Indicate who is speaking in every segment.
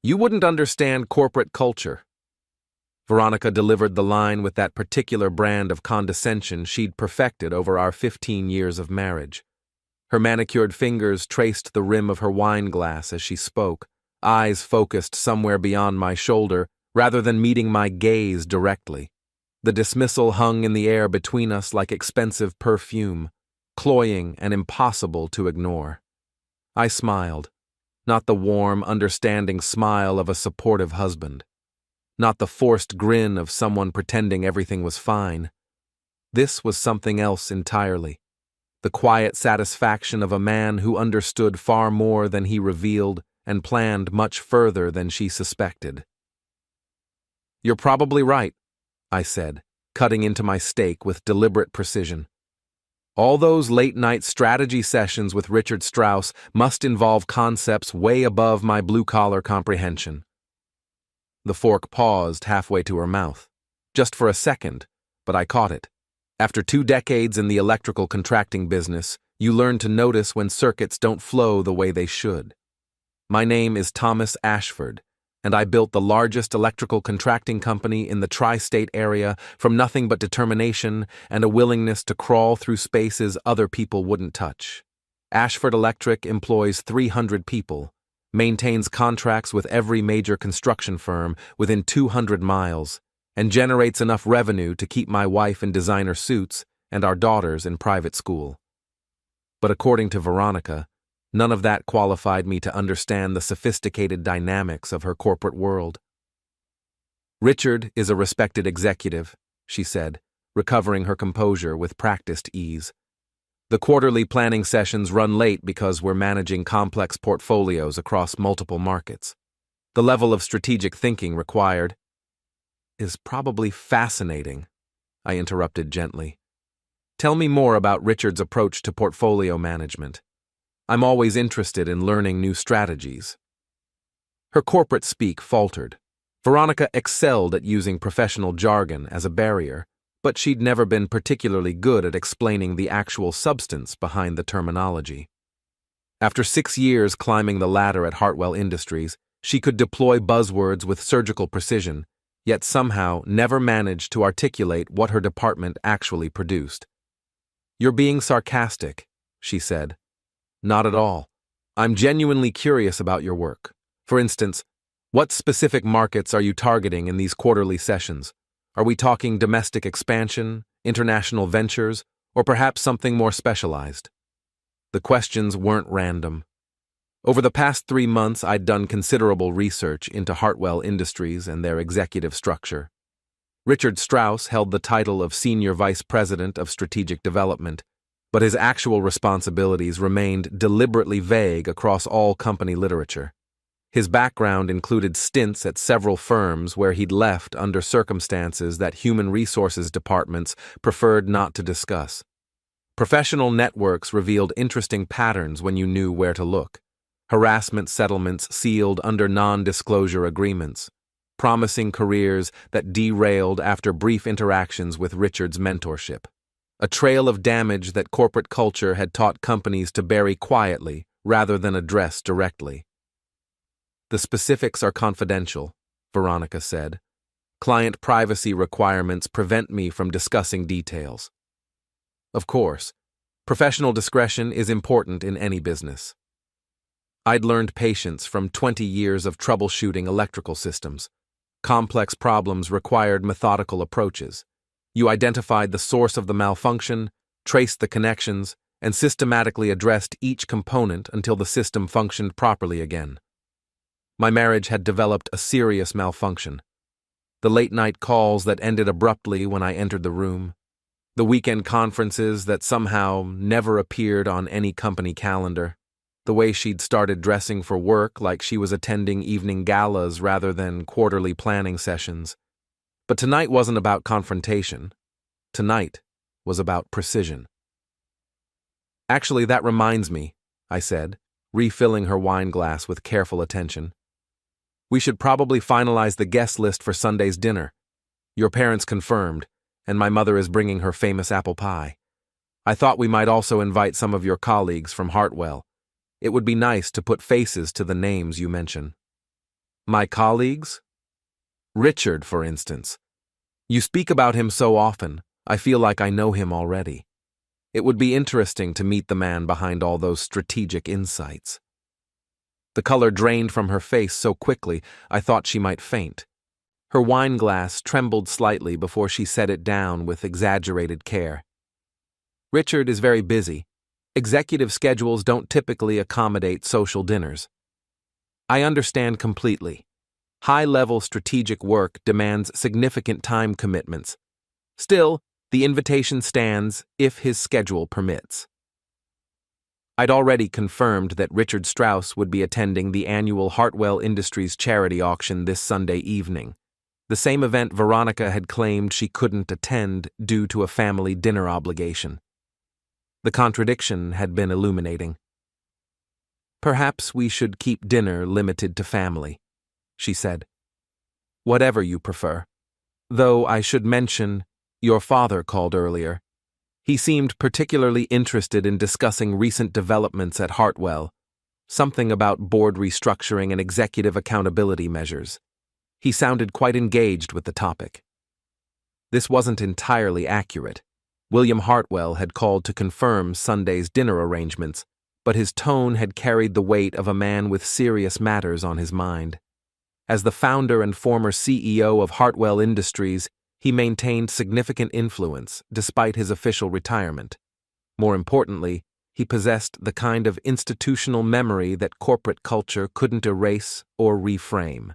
Speaker 1: You wouldn't understand corporate culture. Veronica delivered the line with that particular brand of condescension she'd perfected over our 15 years of marriage. Her manicured fingers traced the rim of her wine glass as she spoke, eyes focused somewhere beyond my shoulder rather than meeting my gaze directly. The dismissal hung in the air between us like expensive perfume, cloying and impossible to ignore. I smiled, not the warm, understanding smile of a supportive husband, not the forced grin of someone pretending everything was fine. This was something else entirely, the quiet satisfaction of a man who understood far more than he revealed and planned much further than she suspected. "You're probably right," I said, cutting into my steak with deliberate precision. "All those late-night strategy sessions with Richard Strauss must involve concepts way above my blue-collar comprehension." The fork paused halfway to her mouth, just for a second, but I caught it. After 2 decades in the electrical contracting business, you learn to notice when circuits don't flow the way they should. My name is Thomas Ashford, and I built the largest electrical contracting company in the tri-state area from nothing but determination and a willingness to crawl through spaces other people wouldn't touch. Ashford Electric employs 300 people, maintains contracts with every major construction firm within 200 miles, and generates enough revenue to keep my wife in designer suits and our daughters in private school. But according to Veronica, none of that qualified me to understand the sophisticated dynamics of her corporate world. "Richard is a respected executive," she said, recovering her composure with practiced ease. "The quarterly planning sessions run late because we're managing complex portfolios across multiple markets. The level of strategic thinking required is probably fascinating," I interrupted gently. "Tell me more about Richard's approach to portfolio management. I'm always interested in learning new strategies." Her corporate speak faltered. Veronica excelled at using professional jargon as a barrier, but she'd never been particularly good at explaining the actual substance behind the terminology. After 6 years climbing the ladder at Hartwell Industries, she could deploy buzzwords with surgical precision, yet somehow never managed to articulate what her department actually produced. "You're being sarcastic," she said. "Not at all. I'm genuinely curious about your work. For instance, what specific markets are you targeting in these quarterly sessions? Are we talking domestic expansion, international ventures, or perhaps something more specialized?" The questions weren't random. Over the past 3 months, I'd done considerable research into Hartwell Industries and their executive structure. Richard Strauss held the title of Senior Vice President of Strategic Development, but his actual responsibilities remained deliberately vague across all company literature. His background included stints at several firms where he'd left under circumstances that human resources departments preferred not to discuss. Professional networks revealed interesting patterns when you knew where to look. Harassment settlements sealed under non-disclosure agreements, promising careers that derailed after brief interactions with Richard's mentorship. A trail of damage that corporate culture had taught companies to bury quietly rather than address directly. "The specifics are confidential," Veronica said. "Client privacy requirements prevent me from discussing details." Of course, professional discretion is important in any business. I'd learned patience from 20 years of troubleshooting electrical systems. Complex problems required methodical approaches. You identified the source of the malfunction, traced the connections, and systematically addressed each component until the system functioned properly again. My marriage had developed a serious malfunction. The late-night calls that ended abruptly when I entered the room. The weekend conferences that somehow never appeared on any company calendar. The way she'd started dressing for work like she was attending evening galas rather than quarterly planning sessions. But tonight wasn't about confrontation. Tonight was about precision. "Actually, that reminds me," I said, refilling her wine glass with careful attention. "We should probably finalize the guest list for Sunday's dinner. Your parents confirmed, and my mother is bringing her famous apple pie. I thought we might also invite some of your colleagues from Hartwell. It would be nice to put faces to the names you mention." My colleagues? Richard, for instance. You speak about him so often, I feel like I know him already. It would be interesting to meet the man behind all those strategic insights. The color drained from her face so quickly, I thought she might faint. Her wine glass trembled slightly before she set it down with exaggerated care. Richard is very busy. Executive schedules don't typically accommodate social dinners. I understand completely. High-level strategic work demands significant time commitments. Still, the invitation stands if his schedule permits. I'd already confirmed that Richard Strauss would be attending the annual Hartwell Industries charity auction this Sunday evening, the same event Veronica had claimed she couldn't attend due to a family dinner obligation. The contradiction had been illuminating. Perhaps we should keep dinner limited to family, she said. Whatever you prefer. Though I should mention, your father called earlier. He seemed particularly interested in discussing recent developments at Hartwell, something about board restructuring and executive accountability measures. He sounded quite engaged with the topic. This wasn't entirely accurate. William Hartwell had called to confirm Sunday's dinner arrangements, but his tone had carried the weight of a man with serious matters on his mind. As the founder and former CEO of Hartwell Industries, he maintained significant influence despite his official retirement. More importantly, he possessed the kind of institutional memory that corporate culture couldn't erase or reframe.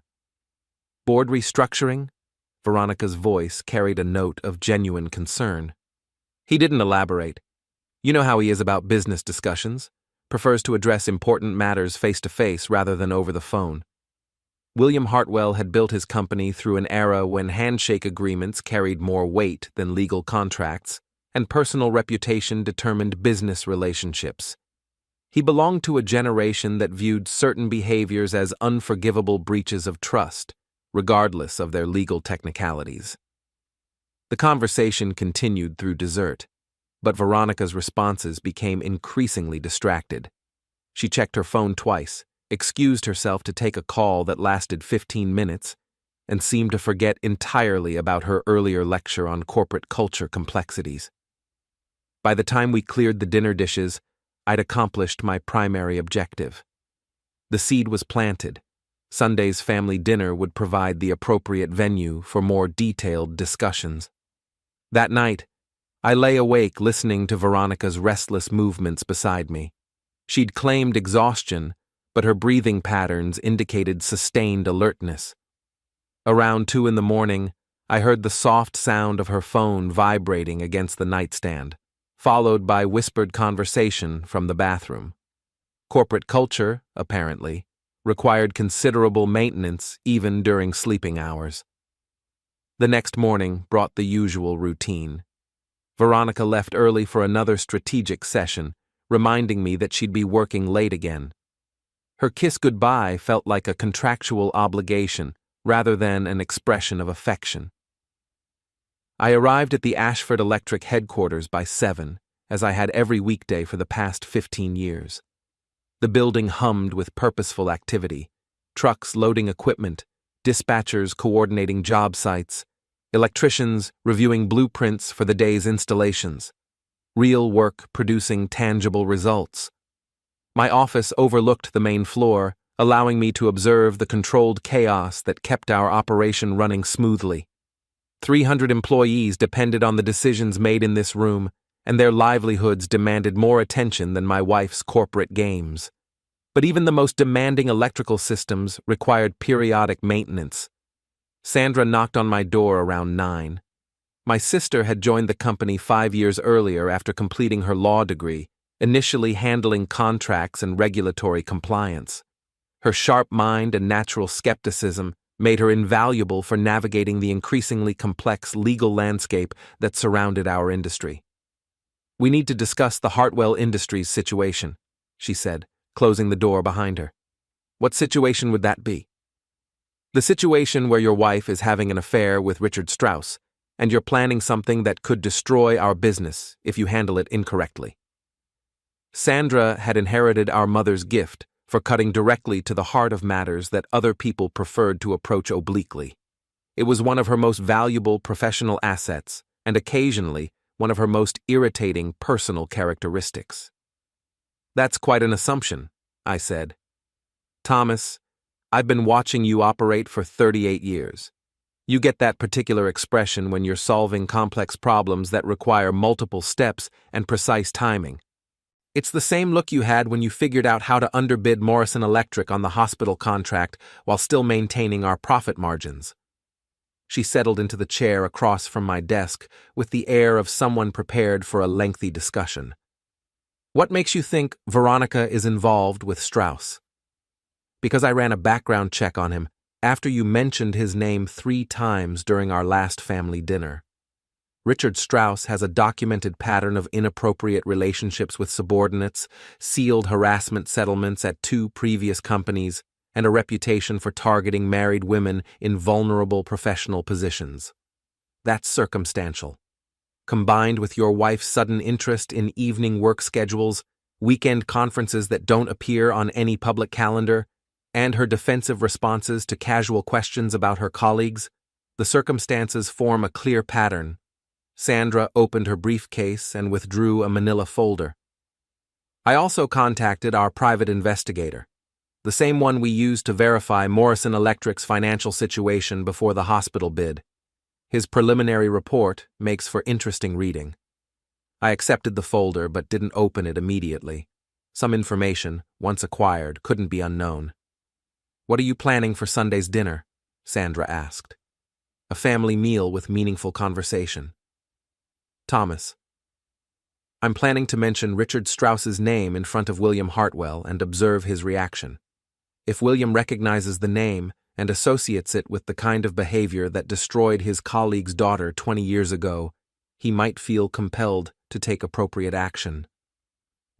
Speaker 1: Board restructuring? Veronica's voice carried a note of genuine concern. He didn't elaborate. You know how he is about business discussions. Prefers to address important matters face-to-face rather than over the phone. William Hartwell had built his company through an era when handshake agreements carried more weight than legal contracts, and personal reputation determined business relationships. He belonged to a generation that viewed certain behaviors as unforgivable breaches of trust, regardless of their legal technicalities. The conversation continued through dessert, but Veronica's responses became increasingly distracted. She checked her phone twice, excused herself to take a call that lasted 15 minutes, and seemed to forget entirely about her earlier lecture on corporate culture complexities. By the time we cleared the dinner dishes, I'd accomplished my primary objective. The seed was planted. Sunday's family dinner would provide the appropriate venue for more detailed discussions. That night, I lay awake listening to Veronica's restless movements beside me. She'd claimed exhaustion, but her breathing patterns indicated sustained alertness. Around 2 a.m, I heard the soft sound of her phone vibrating against the nightstand, followed by whispered conversation from the bathroom. Corporate culture, apparently, required considerable maintenance even during sleeping hours. The next morning brought the usual routine. Veronica left early for another strategic session, reminding me that she'd be working late again. Her kiss goodbye felt like a contractual obligation rather than an expression of affection. I arrived at the Ashford Electric headquarters by 7, as I had every weekday for the past 15 years. The building hummed with purposeful activity: trucks loading equipment, dispatchers coordinating job sites, electricians reviewing blueprints for the day's installations, real work producing tangible results. My office overlooked the main floor, allowing me to observe the controlled chaos that kept our operation running smoothly. 300 employees depended on the decisions made in this room, and their livelihoods demanded more attention than my wife's corporate games. But even the most demanding electrical systems required periodic maintenance. Sandra knocked on my door around 9. My sister had joined the company 5 years earlier after completing her law degree, initially handling contracts and regulatory compliance. Her sharp mind and natural skepticism made her invaluable for navigating the increasingly complex legal landscape that surrounded our industry. "We need to discuss the Hartwell Industries situation," she said, closing the door behind her. "What situation would that be?" "The situation where your wife is having an affair with Richard Strauss, and you're planning something that could destroy our business if you handle it incorrectly." Sandra had inherited our mother's gift for cutting directly to the heart of matters that other people preferred to approach obliquely. It was one of her most valuable professional assets, and occasionally one of her most irritating personal characteristics. "That's quite an assumption," I said. "Thomas, I've been watching you operate for 38 years. You get that particular expression when you're solving complex problems that require multiple steps and precise timing. It's the same look you had when you figured out how to underbid Morrison Electric on the hospital contract while still maintaining our profit margins." She settled into the chair across from my desk with the air of someone prepared for a lengthy discussion. "What makes you think Veronica is involved with Strauss?" "Because I ran a background check on him after you mentioned his name 3 times during our last family dinner. Richard Strauss has a documented pattern of inappropriate relationships with subordinates, sealed harassment settlements at 2 previous companies, and a reputation for targeting married women in vulnerable professional positions. That's circumstantial. Combined with your wife's sudden interest in evening work schedules, weekend conferences that don't appear on any public calendar, and her defensive responses to casual questions about her colleagues, the circumstances form a clear pattern." Sandra opened her briefcase and withdrew a manila folder. "I also contacted our private investigator, the same one we used to verify Morrison Electric's financial situation before the hospital bid. His preliminary report makes for interesting reading." I accepted the folder but didn't open it immediately. Some information, once acquired, couldn't be unknown. "What are you planning for Sunday's dinner?" Sandra asked. "A family meal with meaningful conversation." "Thomas, I'm planning to mention Richard Strauss's name in front of William Hartwell and observe his reaction. If William recognizes the name and associates it with the kind of behavior that destroyed his colleague's daughter 20 years ago, he might feel compelled to take appropriate action."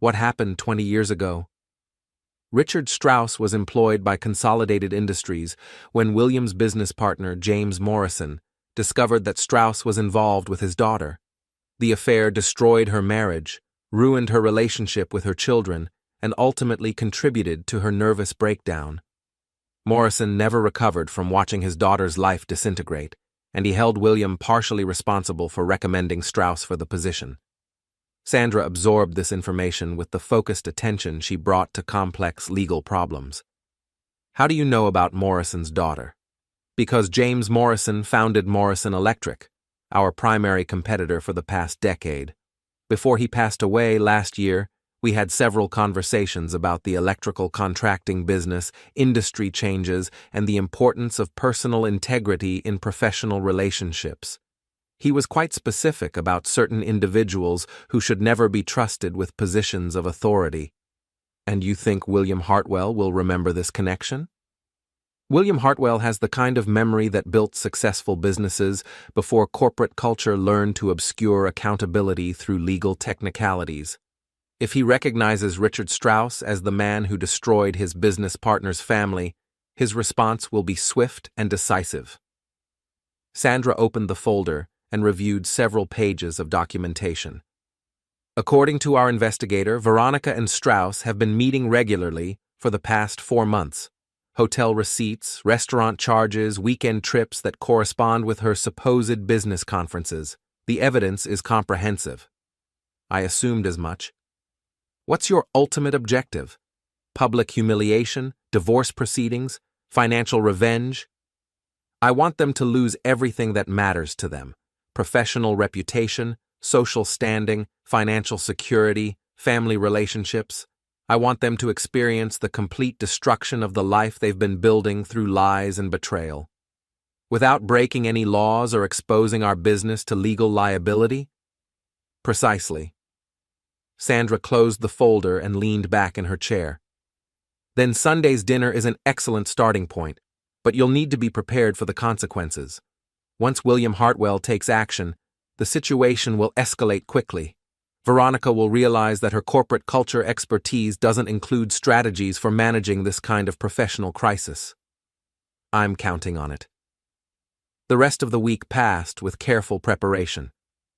Speaker 1: "What happened 20 years ago?" Richard Strauss was employed by Consolidated Industries when William's business partner, James Morrison, discovered that Strauss was involved with his daughter. The affair destroyed her marriage, ruined her relationship with her children, and ultimately contributed to her nervous breakdown. Morrison never recovered from watching his daughter's life disintegrate, and he held William partially responsible for recommending Strauss for the position. Sandra absorbed this information with the focused attention she brought to complex legal problems. "How do you know about Morrison's daughter?" "Because James Morrison founded Morrison Electric, our primary competitor for the past decade. Before he passed away last year, we had several conversations about the electrical contracting business, industry changes, and the importance of personal integrity in professional relationships. He was quite specific about certain individuals who should never be trusted with positions of authority." "And you think William Hartwell will remember this connection?" "William Hartwell has the kind of memory that built successful businesses before corporate culture learned to obscure accountability through legal technicalities. If he recognizes Richard Strauss as the man who destroyed his business partner's family, his response will be swift and decisive." Sandra opened the folder and reviewed several pages of documentation. "According to our investigator, Veronica and Strauss have been meeting regularly for the past 4 months. Hotel receipts, restaurant charges, weekend trips that correspond with her supposed business conferences. The evidence is comprehensive." "I assumed as much. What's your ultimate objective? Public humiliation, divorce proceedings, financial revenge?" "I want them to lose everything that matters to them: professional reputation, social standing, financial security, family relationships. I want them to experience the complete destruction of the life they've been building through lies and betrayal. Without breaking any laws or exposing our business to legal liability?" "Precisely." Sandra closed the folder and leaned back in her chair. "Then Sunday's dinner is an excellent starting point, but you'll need to be prepared for the consequences. Once William Hartwell takes action, the situation will escalate quickly. Veronica will realize that her corporate culture expertise doesn't include strategies for managing this kind of professional crisis. I'm counting on it." The rest of the week passed with careful preparation.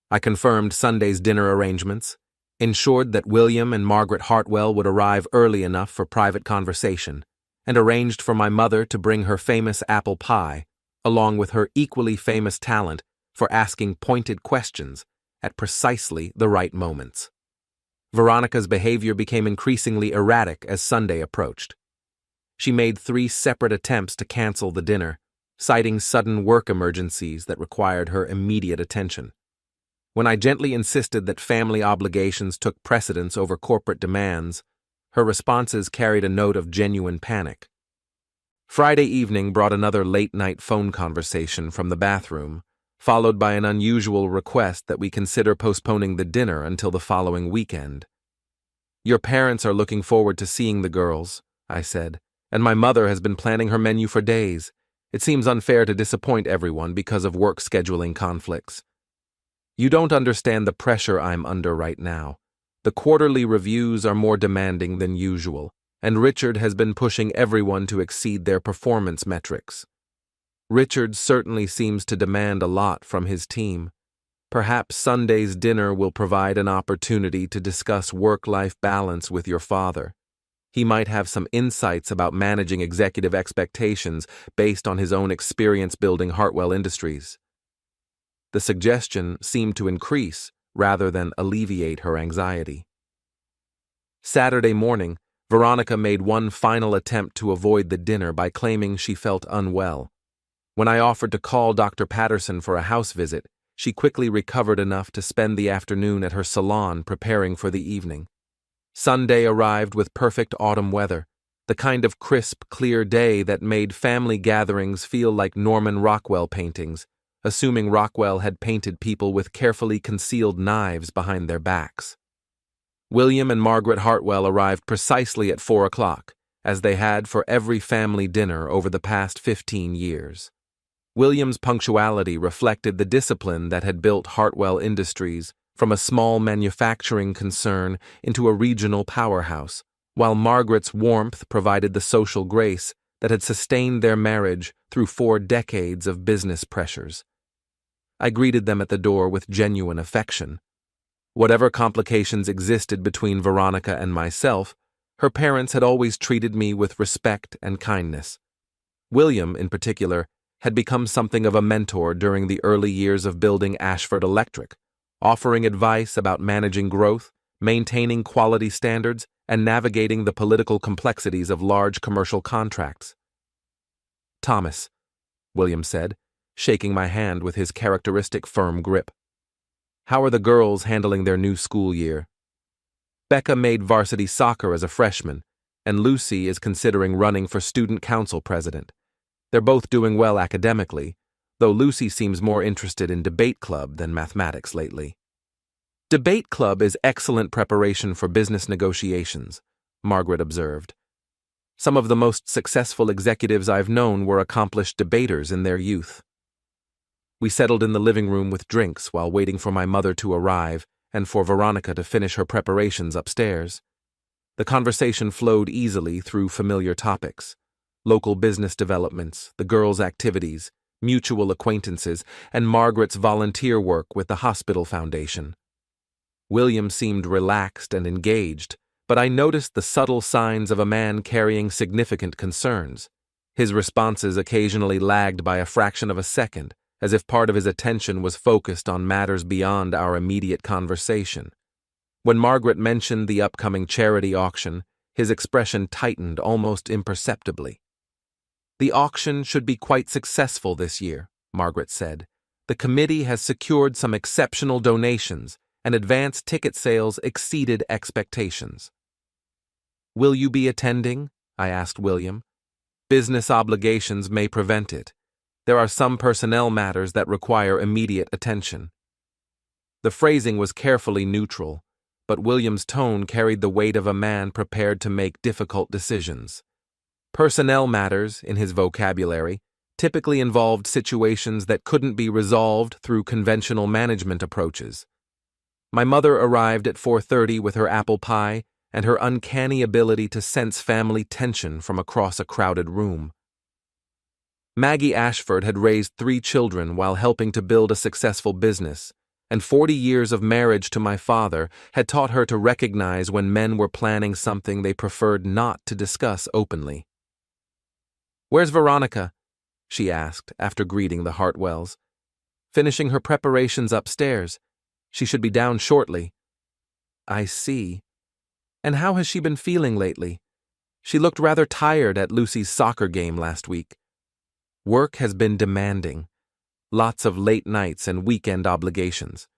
Speaker 1: I confirmed Sunday's dinner arrangements, ensured that William and Margaret Hartwell would arrive early enough for private conversation, and arranged for my mother to bring her famous apple pie, along with her equally famous talent for asking pointed questions at precisely the right moments. Veronica's behavior became increasingly erratic as Sunday approached. She made 3 separate attempts to cancel the dinner, citing sudden work emergencies that required her immediate attention. When I gently insisted that family obligations took precedence over corporate demands, her responses carried a note of genuine panic. Friday evening brought another late-night phone conversation from the bathroom, followed by an unusual request that we consider postponing the dinner until the following weekend. "Your parents are looking forward to seeing the girls," I said, "and my mother has been planning her menu for days. It seems unfair to disappoint everyone because of work scheduling conflicts." "You don't understand the pressure I'm under right now. The quarterly reviews are more demanding than usual, and Richard has been pushing everyone to exceed their performance metrics. Richard certainly seems to demand a lot from his team. Perhaps Sunday's dinner will provide an opportunity to discuss work-life balance with your father. He might have some insights about managing executive expectations based on his own experience building Hartwell Industries." The suggestion seemed to increase rather than alleviate her anxiety. Saturday morning, Veronica made one final attempt to avoid the dinner by claiming she felt unwell. When I offered to call Dr. Patterson for a house visit, she quickly recovered enough to spend the afternoon at her salon preparing for the evening. Sunday arrived with perfect autumn weather, the kind of crisp, clear day that made family gatherings feel like Norman Rockwell paintings, assuming Rockwell had painted people with carefully concealed knives behind their backs. William and Margaret Hartwell arrived precisely at 4 o'clock, as they had for every family dinner over the past 15 years. William's punctuality reflected the discipline that had built Hartwell Industries from a small manufacturing concern into a regional powerhouse, while Margaret's warmth provided the social grace that had sustained their marriage through 4 decades of business pressures. I greeted them at the door with genuine affection. Whatever complications existed between Veronica and myself, her parents had always treated me with respect and kindness. William, in particular, had become something of a mentor during the early years of building Ashford Electric, offering advice about managing growth, maintaining quality standards, and navigating the political complexities of large commercial contracts. "Thomas," William said, shaking my hand with his characteristic firm grip. "How are the girls handling their new school year?" "Becca made varsity soccer as a freshman, and Lucy is considering running for student council president. They're both doing well academically, though Lucy seems more interested in debate club than mathematics lately." "Debate club is excellent preparation for business negotiations," Margaret observed. "Some of the most successful executives I've known were accomplished debaters in their youth." We settled in the living room with drinks while waiting for my mother to arrive and for Veronica to finish her preparations upstairs. The conversation flowed easily through familiar topics: local business developments, the girls' activities, mutual acquaintances, and Margaret's volunteer work with the hospital foundation. William seemed relaxed and engaged, but I noticed the subtle signs of a man carrying significant concerns. His responses occasionally lagged by a fraction of a second, as if part of his attention was focused on matters beyond our immediate conversation. When Margaret mentioned the upcoming charity auction, his expression tightened almost imperceptibly. "The auction should be quite successful this year," Margaret said. "The committee has secured some exceptional donations, and advance ticket sales exceeded expectations." "Will you be attending?" I asked William. "Business obligations may prevent it. There are some personnel matters that require immediate attention." The phrasing was carefully neutral, but William's tone carried the weight of a man prepared to make difficult decisions. Personnel matters, in his vocabulary, typically involved situations that couldn't be resolved through conventional management approaches. My mother arrived at 4:30 with her apple pie and her uncanny ability to sense family tension from across a crowded room. Maggie Ashford had raised 3 children while helping to build a successful business, and 40 years of marriage to my father had taught her to recognize when men were planning something they preferred not to discuss openly. "Where's Veronica?" she asked after greeting the Hartwells. "Finishing her preparations upstairs. She should be down shortly." "I see. And how has she been feeling lately? She looked rather tired at Lucy's soccer game last week." "Work has been demanding. Lots of late nights and weekend obligations."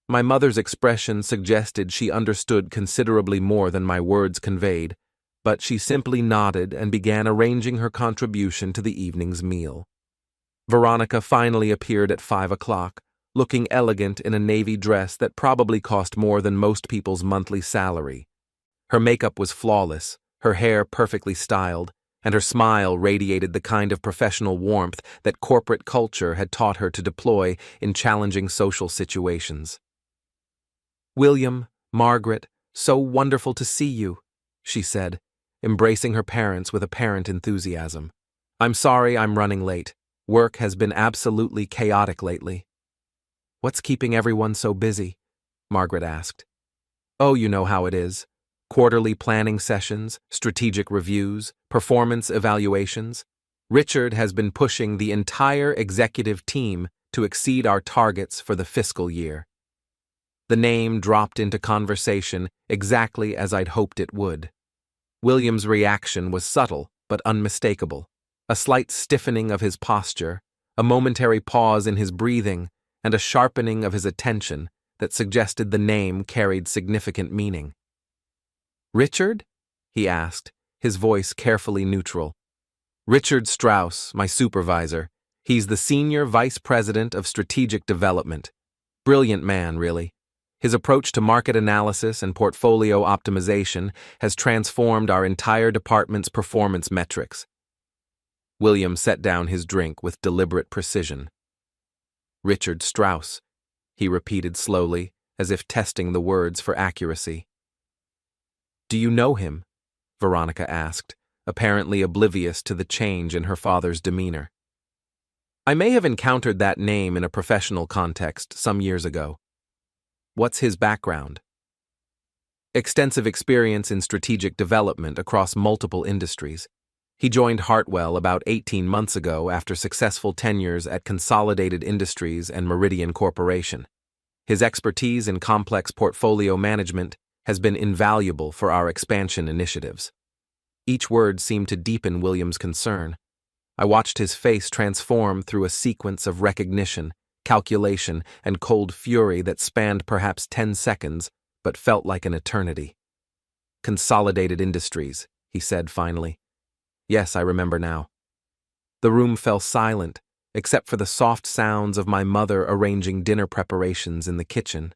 Speaker 1: My mother's expression suggested she understood considerably more than my words conveyed, but she simply nodded and began arranging her contribution to the evening's meal. Veronica finally appeared at 5 o'clock, looking elegant in a navy dress that probably cost more than most people's monthly salary. Her makeup was flawless, her hair perfectly styled, and her smile radiated the kind of professional warmth that corporate culture had taught her to deploy in challenging social situations. "William, Margaret, so wonderful to see you," she said, embracing her parents with apparent enthusiasm. "I'm sorry I'm running late. Work has been absolutely chaotic lately." "What's keeping everyone so busy?" Margaret asked. "Oh, you know how it is. Quarterly planning sessions, strategic reviews, performance evaluations. Richard has been pushing the entire executive team to exceed our targets for the fiscal year." The name dropped into conversation exactly as I'd hoped it would. William's reaction was subtle but unmistakable. A slight stiffening of his posture, a momentary pause in his breathing, and a sharpening of his attention that suggested the name carried significant meaning. "Richard?" he asked, his voice carefully neutral. "Richard Strauss, my supervisor. He's the Senior Vice President of Strategic Development. Brilliant man, really. His approach to market analysis and portfolio optimization has transformed our entire department's performance metrics." William set down his drink with deliberate precision. "Richard Strauss," he repeated slowly, as if testing the words for accuracy. "Do you know him?" Veronica asked, apparently oblivious to the change in her father's demeanor. "I may have encountered that name in a professional context some years ago." "What's his background?" "Extensive experience in strategic development across multiple industries. He joined Hartwell about 18 months ago after successful tenures at Consolidated Industries and Meridian Corporation. His expertise in complex portfolio management has been invaluable for our expansion initiatives." Each word seemed to deepen William's concern. I watched his face transform through a sequence of recognition, calculation, and cold fury that spanned perhaps 10 seconds, but felt like an eternity. "Consolidated Industries," he said finally. "Yes, I remember now." The room fell silent, except for the soft sounds of my mother arranging dinner preparations in the kitchen.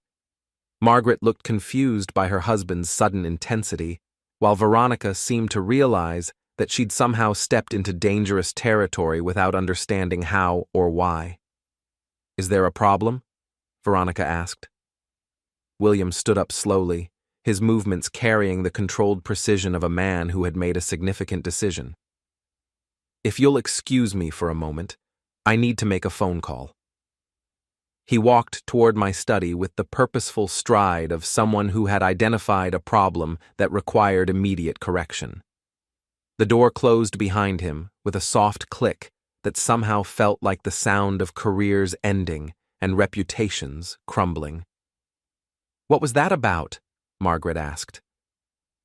Speaker 1: Margaret looked confused by her husband's sudden intensity, while Veronica seemed to realize that she'd somehow stepped into dangerous territory without understanding how or why. "Is there a problem?" Veronica asked. William stood up slowly, his movements carrying the controlled precision of a man who had made a significant decision. "If you'll excuse me for a moment, I need to make a phone call." He walked toward my study with the purposeful stride of someone who had identified a problem that required immediate correction. The door closed behind him with a soft click that somehow felt like the sound of careers ending and reputations crumbling. "What was that about?" Margaret asked.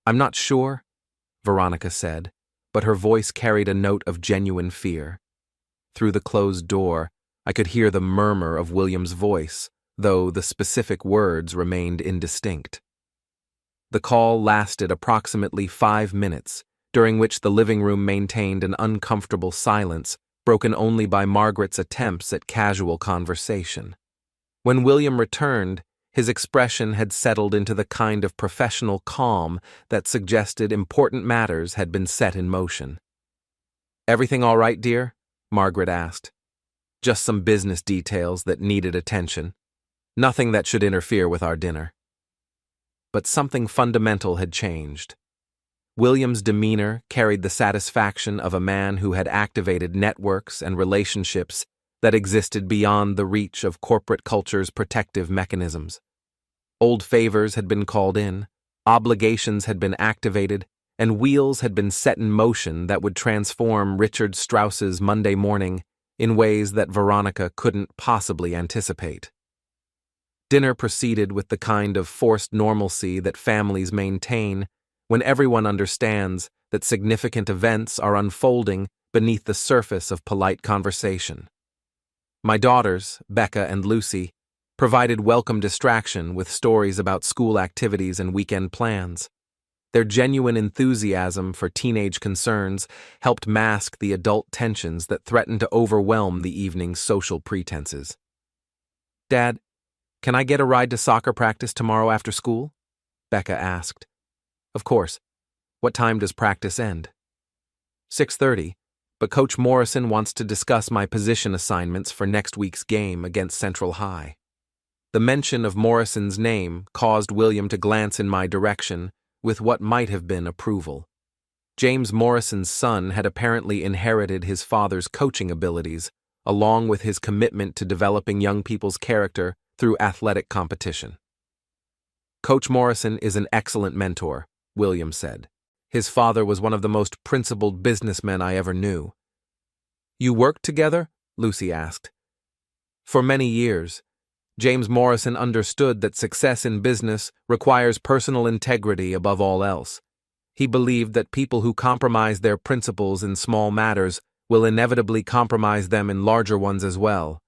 Speaker 1: "I'm not sure," Veronica said, but her voice carried a note of genuine fear. Through the closed door, I could hear the murmur of William's voice, though the specific words remained indistinct. The call lasted approximately 5 minutes, during which the living room maintained an uncomfortable silence, broken only by Margaret's attempts at casual conversation. When William returned, his expression had settled into the kind of professional calm that suggested important matters had been set in motion. "Everything all right, dear?" Margaret asked. "Just some business details that needed attention. Nothing that should interfere with our dinner." But something fundamental had changed. William's demeanor carried the satisfaction of a man who had activated networks and relationships that existed beyond the reach of corporate culture's protective mechanisms. Old favors had been called in, obligations had been activated, and wheels had been set in motion that would transform Richard Strauss's Monday morning in ways that Veronica couldn't possibly anticipate. Dinner proceeded with the kind of forced normalcy that families maintain when everyone understands that significant events are unfolding beneath the surface of polite conversation. My daughters, Becca and Lucy, provided welcome distraction with stories about school activities and weekend plans. Their genuine enthusiasm for teenage concerns helped mask the adult tensions that threatened to overwhelm the evening's social pretenses. "Dad, can I get a ride to soccer practice tomorrow after school?" Becca asked. "Of course. What time does practice end?" "6:30, but Coach Morrison wants to discuss my position assignments for next week's game against Central High." The mention of Morrison's name caused William to glance in my direction with what might have been approval. James Morrison's son had apparently inherited his father's coaching abilities, along with his commitment to developing young people's character through athletic competition. "Coach Morrison is an excellent mentor," William said. "His father was one of the most principled businessmen I ever knew." "You worked together?" Lucy asked. "For many years. James Morrison understood that success in business requires personal integrity above all else. He believed that people who compromise their principles in small matters will inevitably compromise them in larger ones as well."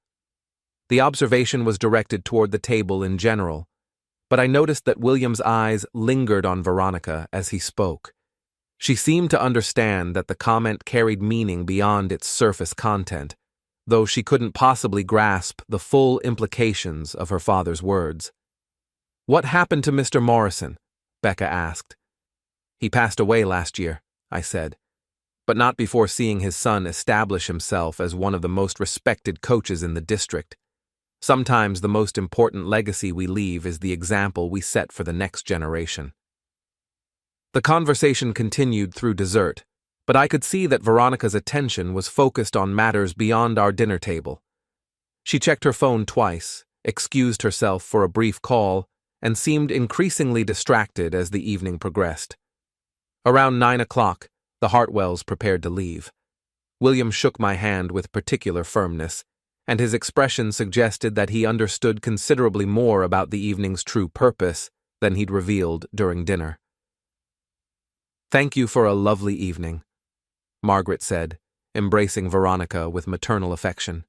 Speaker 1: The observation was directed toward the table in general, but I noticed that William's eyes lingered on Veronica as he spoke. She seemed to understand that the comment carried meaning beyond its surface content, though she couldn't possibly grasp the full implications of her father's words. "What happened to Mr. Morrison?" Becca asked. "He passed away last year," I said, "but not before seeing his son establish himself as one of the most respected coaches in the district. Sometimes the most important legacy we leave is the example we set for the next generation." The conversation continued through dessert, but I could see that Veronica's attention was focused on matters beyond our dinner table. She checked her phone twice, excused herself for a brief call, and seemed increasingly distracted as the evening progressed. Around 9 o'clock, the Hartwells prepared to leave. William shook my hand with particular firmness, and his expression suggested that he understood considerably more about the evening's true purpose than he'd revealed during dinner. "Thank you for a lovely evening," Margaret said, embracing Veronica with maternal affection.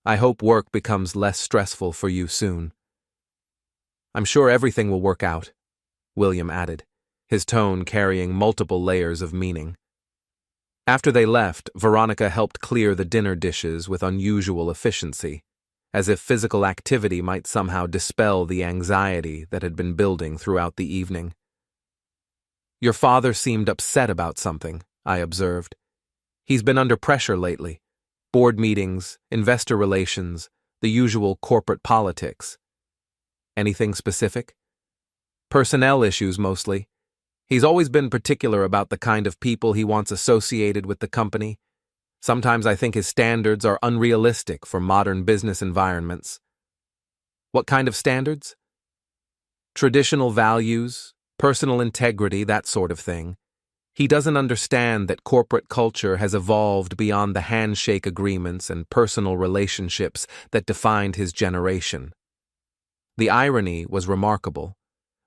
Speaker 1: "I hope work becomes less stressful for you soon." "I'm sure everything will work out," William added, his tone carrying multiple layers of meaning. After they left, Veronica helped clear the dinner dishes with unusual efficiency, as if physical activity might somehow dispel the anxiety that had been building throughout the evening. "Your father seemed upset about something," I observed. "He's been under pressure lately. Board meetings, investor relations, the usual corporate politics." "Anything specific?" "Personnel issues mostly. He's always been particular about the kind of people he wants associated with the company. Sometimes I think his standards are unrealistic for modern business environments." "What kind of standards?" "Traditional values, personal integrity, that sort of thing. He doesn't understand that corporate culture has evolved beyond the handshake agreements and personal relationships that defined his generation." The irony was remarkable.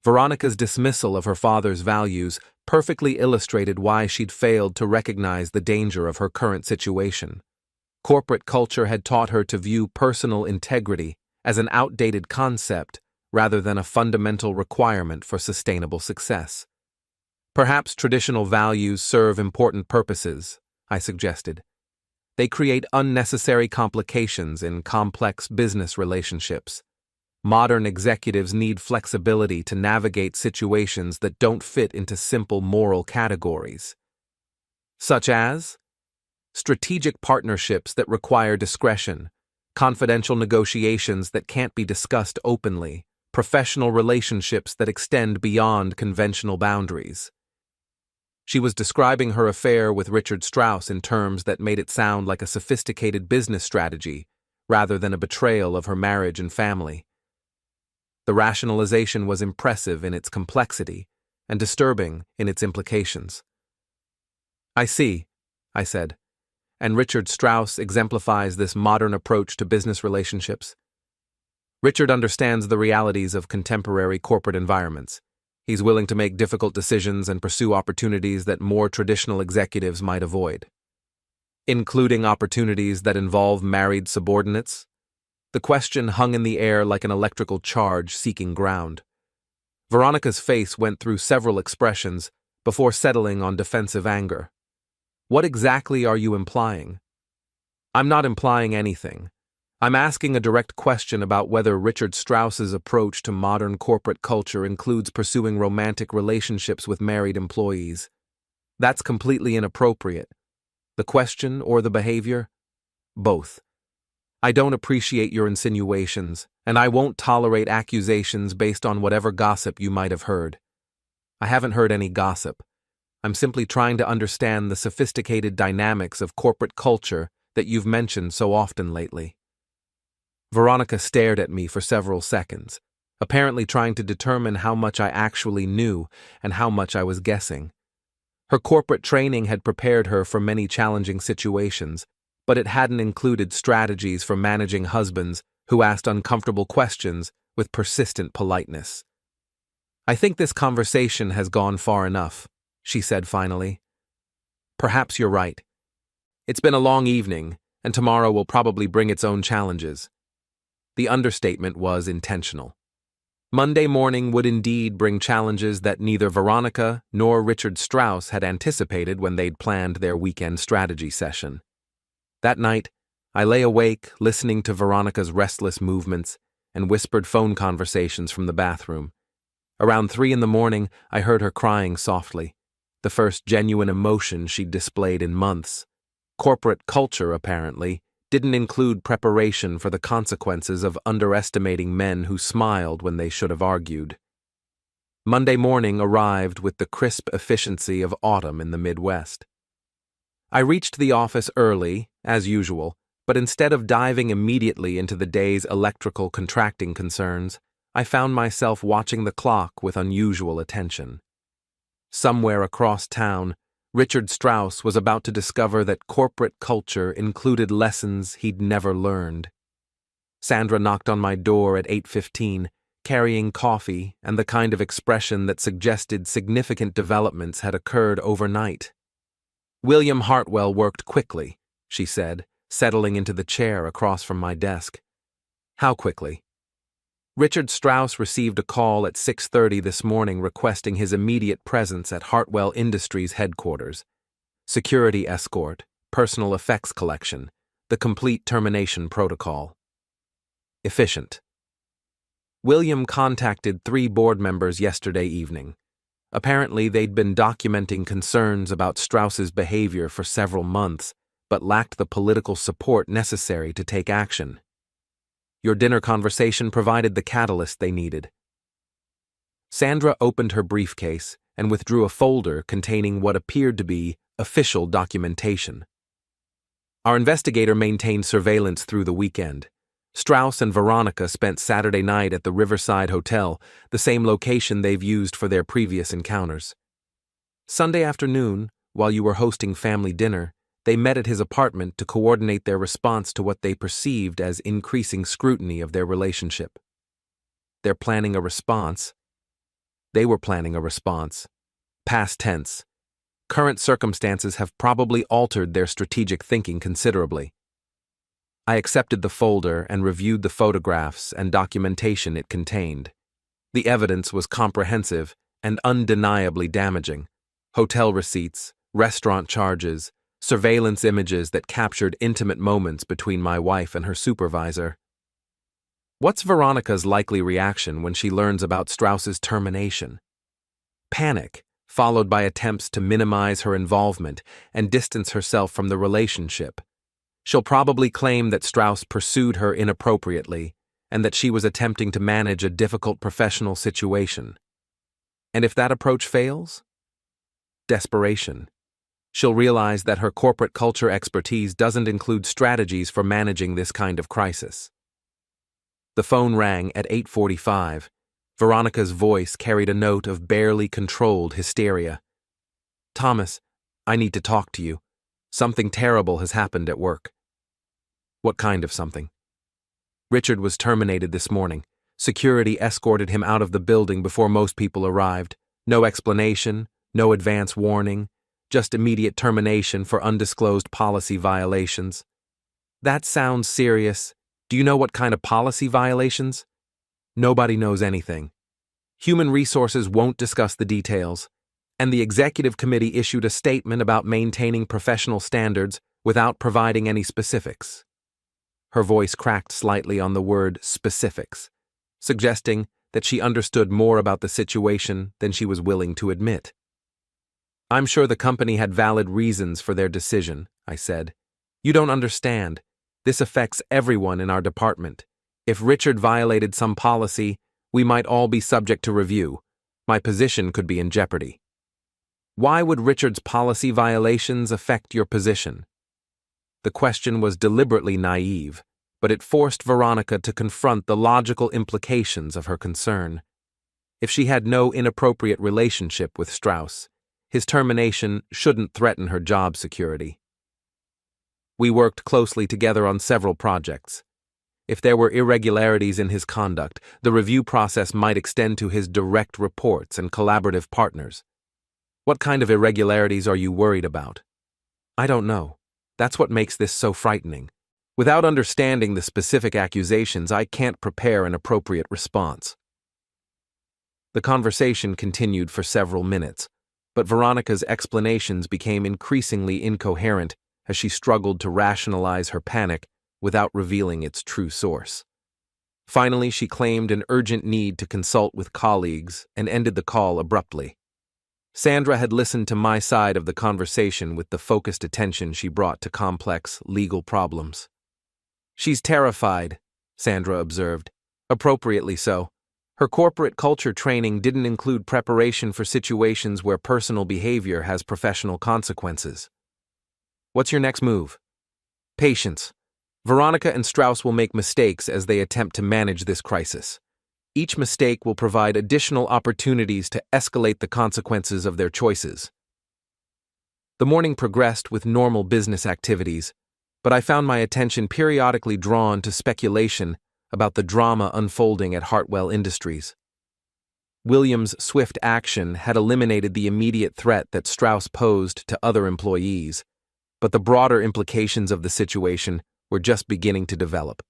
Speaker 1: Veronica's dismissal of her father's values perfectly illustrated why she'd failed to recognize the danger of her current situation. Corporate culture had taught her to view personal integrity as an outdated concept rather than a fundamental requirement for sustainable success. "Perhaps traditional values serve important purposes," I suggested. "They create unnecessary complications in complex business relationships. Modern executives need flexibility to navigate situations that don't fit into simple moral categories." "Such as?" "Strategic partnerships that require discretion, confidential negotiations that can't be discussed openly, professional relationships that extend beyond conventional boundaries." She was describing her affair with Richard Strauss in terms that made it sound like a sophisticated business strategy rather than a betrayal of her marriage and family. The rationalization was impressive in its complexity and disturbing in its implications. "I see," I said, "and Richard Strauss exemplifies this modern approach to business relationships. Richard understands the realities of contemporary corporate environments. He's willing to make difficult decisions and pursue opportunities that more traditional executives might avoid." "Including opportunities that involve married subordinates?" The question hung in the air like an electrical charge seeking ground. Veronica's face went through several expressions before settling on defensive anger. "What exactly are you implying?" "I'm not implying anything. I'm asking a direct question about whether Richard Strauss's approach to modern corporate culture includes pursuing romantic relationships with married employees. That's completely inappropriate. The question or the behavior? Both. I don't appreciate your insinuations, and I won't tolerate accusations based on whatever gossip you might have heard. I haven't heard any gossip. I'm simply trying to understand the sophisticated dynamics of corporate culture that you've mentioned so often lately." Veronica stared at me for several seconds, apparently trying to determine how much I actually knew and how much I was guessing. Her corporate training had prepared her for many challenging situations, but it hadn't included strategies for managing husbands who asked uncomfortable questions with persistent politeness. "I think this conversation has gone far enough," she said finally. "Perhaps you're right. It's been a long evening, and tomorrow will probably bring its own challenges." The understatement was intentional. Monday morning would indeed bring challenges that neither Veronica nor Richard Strauss had anticipated when they'd planned their weekend strategy session. That night, I lay awake listening to Veronica's restless movements and whispered phone conversations from the bathroom. Around 3 a.m, I heard her crying softly, the first genuine emotion she'd displayed in months. Corporate culture, apparently, didn't include preparation for the consequences of underestimating men who smiled when they should have argued. Monday morning arrived with the crisp efficiency of autumn in the Midwest. I reached the office early, as usual, but instead of diving immediately into the day's electrical contracting concerns, I found myself watching the clock with unusual attention. Somewhere across town, Richard Strauss was about to discover that corporate culture included lessons he'd never learned. Sandra knocked on my door at 8:15, carrying coffee and the kind of expression that suggested significant developments had occurred overnight. "William Hartwell worked quickly," she said, settling into the chair across from my desk. "How quickly?" "Richard Strauss received a call at 6:30 this morning requesting his immediate presence at Hartwell Industries headquarters. Security escort, personal effects collection, the complete termination protocol." Efficient. William contacted 3 board members yesterday evening. Apparently, they'd been documenting concerns about Strauss's behavior for several months, but lacked the political support necessary to take action. Your dinner conversation provided the catalyst they needed. Sandra opened her briefcase and withdrew a folder containing what appeared to be official documentation. Our investigator maintained surveillance through the weekend. Strauss and Veronica spent Saturday night at the Riverside Hotel, the same location they've used for their previous encounters. Sunday afternoon, while you were hosting family dinner, they met at his apartment to coordinate their response to what they perceived as increasing scrutiny of their relationship. They're planning a response. They were planning a response. Past tense. Current circumstances have probably altered their strategic thinking considerably. I accepted the folder and reviewed the photographs and documentation it contained. The evidence was comprehensive and undeniably damaging. Hotel receipts, restaurant charges, surveillance images that captured intimate moments between my wife and her supervisor. What's Veronica's likely reaction when she learns about Strauss's termination? Panic, followed by attempts to minimize her involvement and distance herself from the relationship. She'll probably claim that Strauss pursued her inappropriately and that she was attempting to manage a difficult professional situation. And if that approach fails? desperation. She'll realize that her corporate culture expertise doesn't include strategies for managing this kind of crisis. The phone rang at 8:45. Veronica's voice carried a note of barely controlled hysteria. "Thomas, I need to talk to you. Something terrible has happened at work." "What kind of something?" "Richard was terminated this morning. Security escorted him out of the building before most people arrived. No explanation, no advance warning, just immediate termination for undisclosed policy violations." "That sounds serious. Do you know what kind of policy violations?" "Nobody knows anything. Human Resources won't discuss the details, and the executive committee issued a statement about maintaining professional standards without providing any specifics." Her voice cracked slightly on the word specifics, suggesting that she understood more about the situation than she was willing to admit. "I'm sure the company had valid reasons for their decision," I said. "You don't understand. This affects everyone in our department. If Richard violated some policy, we might all be subject to review. My position could be in jeopardy." "Why would Richard's policy violations affect your position?" The question was deliberately naive, but it forced Veronica to confront the logical implications of her concern. If she had no inappropriate relationship with Strauss, his termination shouldn't threaten her job security. We worked closely together on several projects. If there were irregularities in his conduct, the review process might extend to his direct reports and collaborative partners. "What kind of irregularities are you worried about?" "I don't know. That's what makes this so frightening. Without understanding the specific accusations, I can't prepare an appropriate response." The conversation continued for several minutes, but Veronica's explanations became increasingly incoherent as she struggled to rationalize her panic without revealing its true source. Finally, she claimed an urgent need to consult with colleagues and ended the call abruptly. Sandra had listened to my side of the conversation with the focused attention she brought to complex legal problems. "She's terrified," Sandra observed. "Appropriately so. Her corporate culture training didn't include preparation for situations where personal behavior has professional consequences." "What's your next move?" "Patience. Veronica and Strauss will make mistakes as they attempt to manage this crisis. Each mistake will provide additional opportunities to escalate the consequences of their choices." The morning progressed with normal business activities, but I found my attention periodically drawn to speculation about the drama unfolding at Hartwell Industries. William's swift action had eliminated the immediate threat that Strauss posed to other employees, but the broader implications of the situation were just beginning to develop.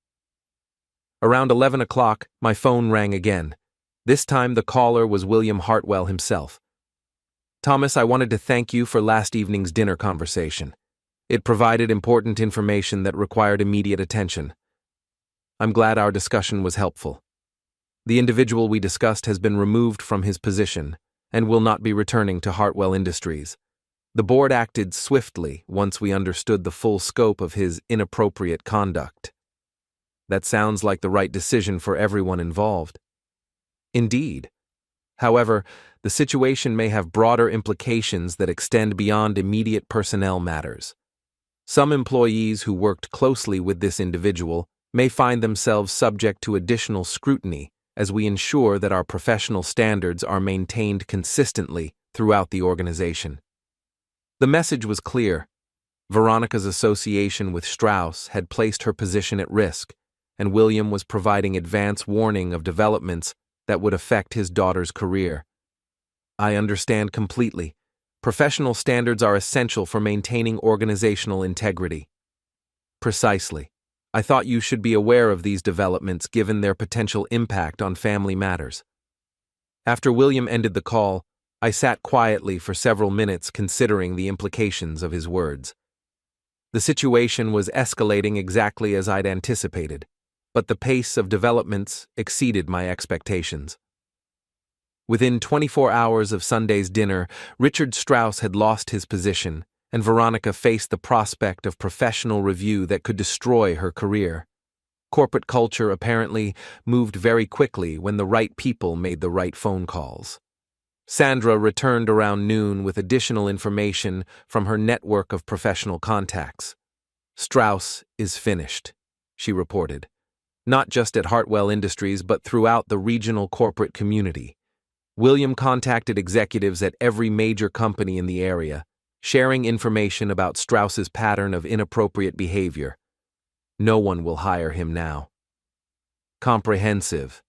Speaker 1: Around 11 o'clock, my phone rang again. This time the caller was William Hartwell himself. "Thomas, I wanted to thank you for last evening's dinner conversation. It provided important information that required immediate attention. I'm glad our discussion was helpful. The individual we discussed has been removed from his position and will not be returning to Hartwell Industries. The board acted swiftly once we understood the full scope of his inappropriate conduct." "That sounds like the right decision for everyone involved." "Indeed. However, the situation may have broader implications that extend beyond immediate personnel matters. Some employees who worked closely with this individual may find themselves subject to additional scrutiny as we ensure that our professional standards are maintained consistently throughout the organization." The message was clear. Veronica's association with Strauss had placed her position at risk, and William was providing advance warning of developments that would affect his daughter's career. "I understand completely. Professional standards are essential for maintaining organizational integrity." "Precisely. I thought you should be aware of these developments given their potential impact on family matters." After William ended the call, I sat quietly for several minutes considering the implications of his words. The situation was escalating exactly as I'd anticipated, but the pace of developments exceeded my expectations. Within 24 hours of Sunday's dinner, Richard Strauss had lost his position, and Veronica faced the prospect of professional review that could destroy her career. Corporate culture apparently moved very quickly when the right people made the right phone calls. Sandra returned around noon with additional information from her network of professional contacts. "Strauss is finished," she reported. "Not just at Hartwell Industries, but throughout the regional corporate community. William contacted executives at every major company in the area, sharing information about Strauss's pattern of inappropriate behavior. No one will hire him now." Comprehensive.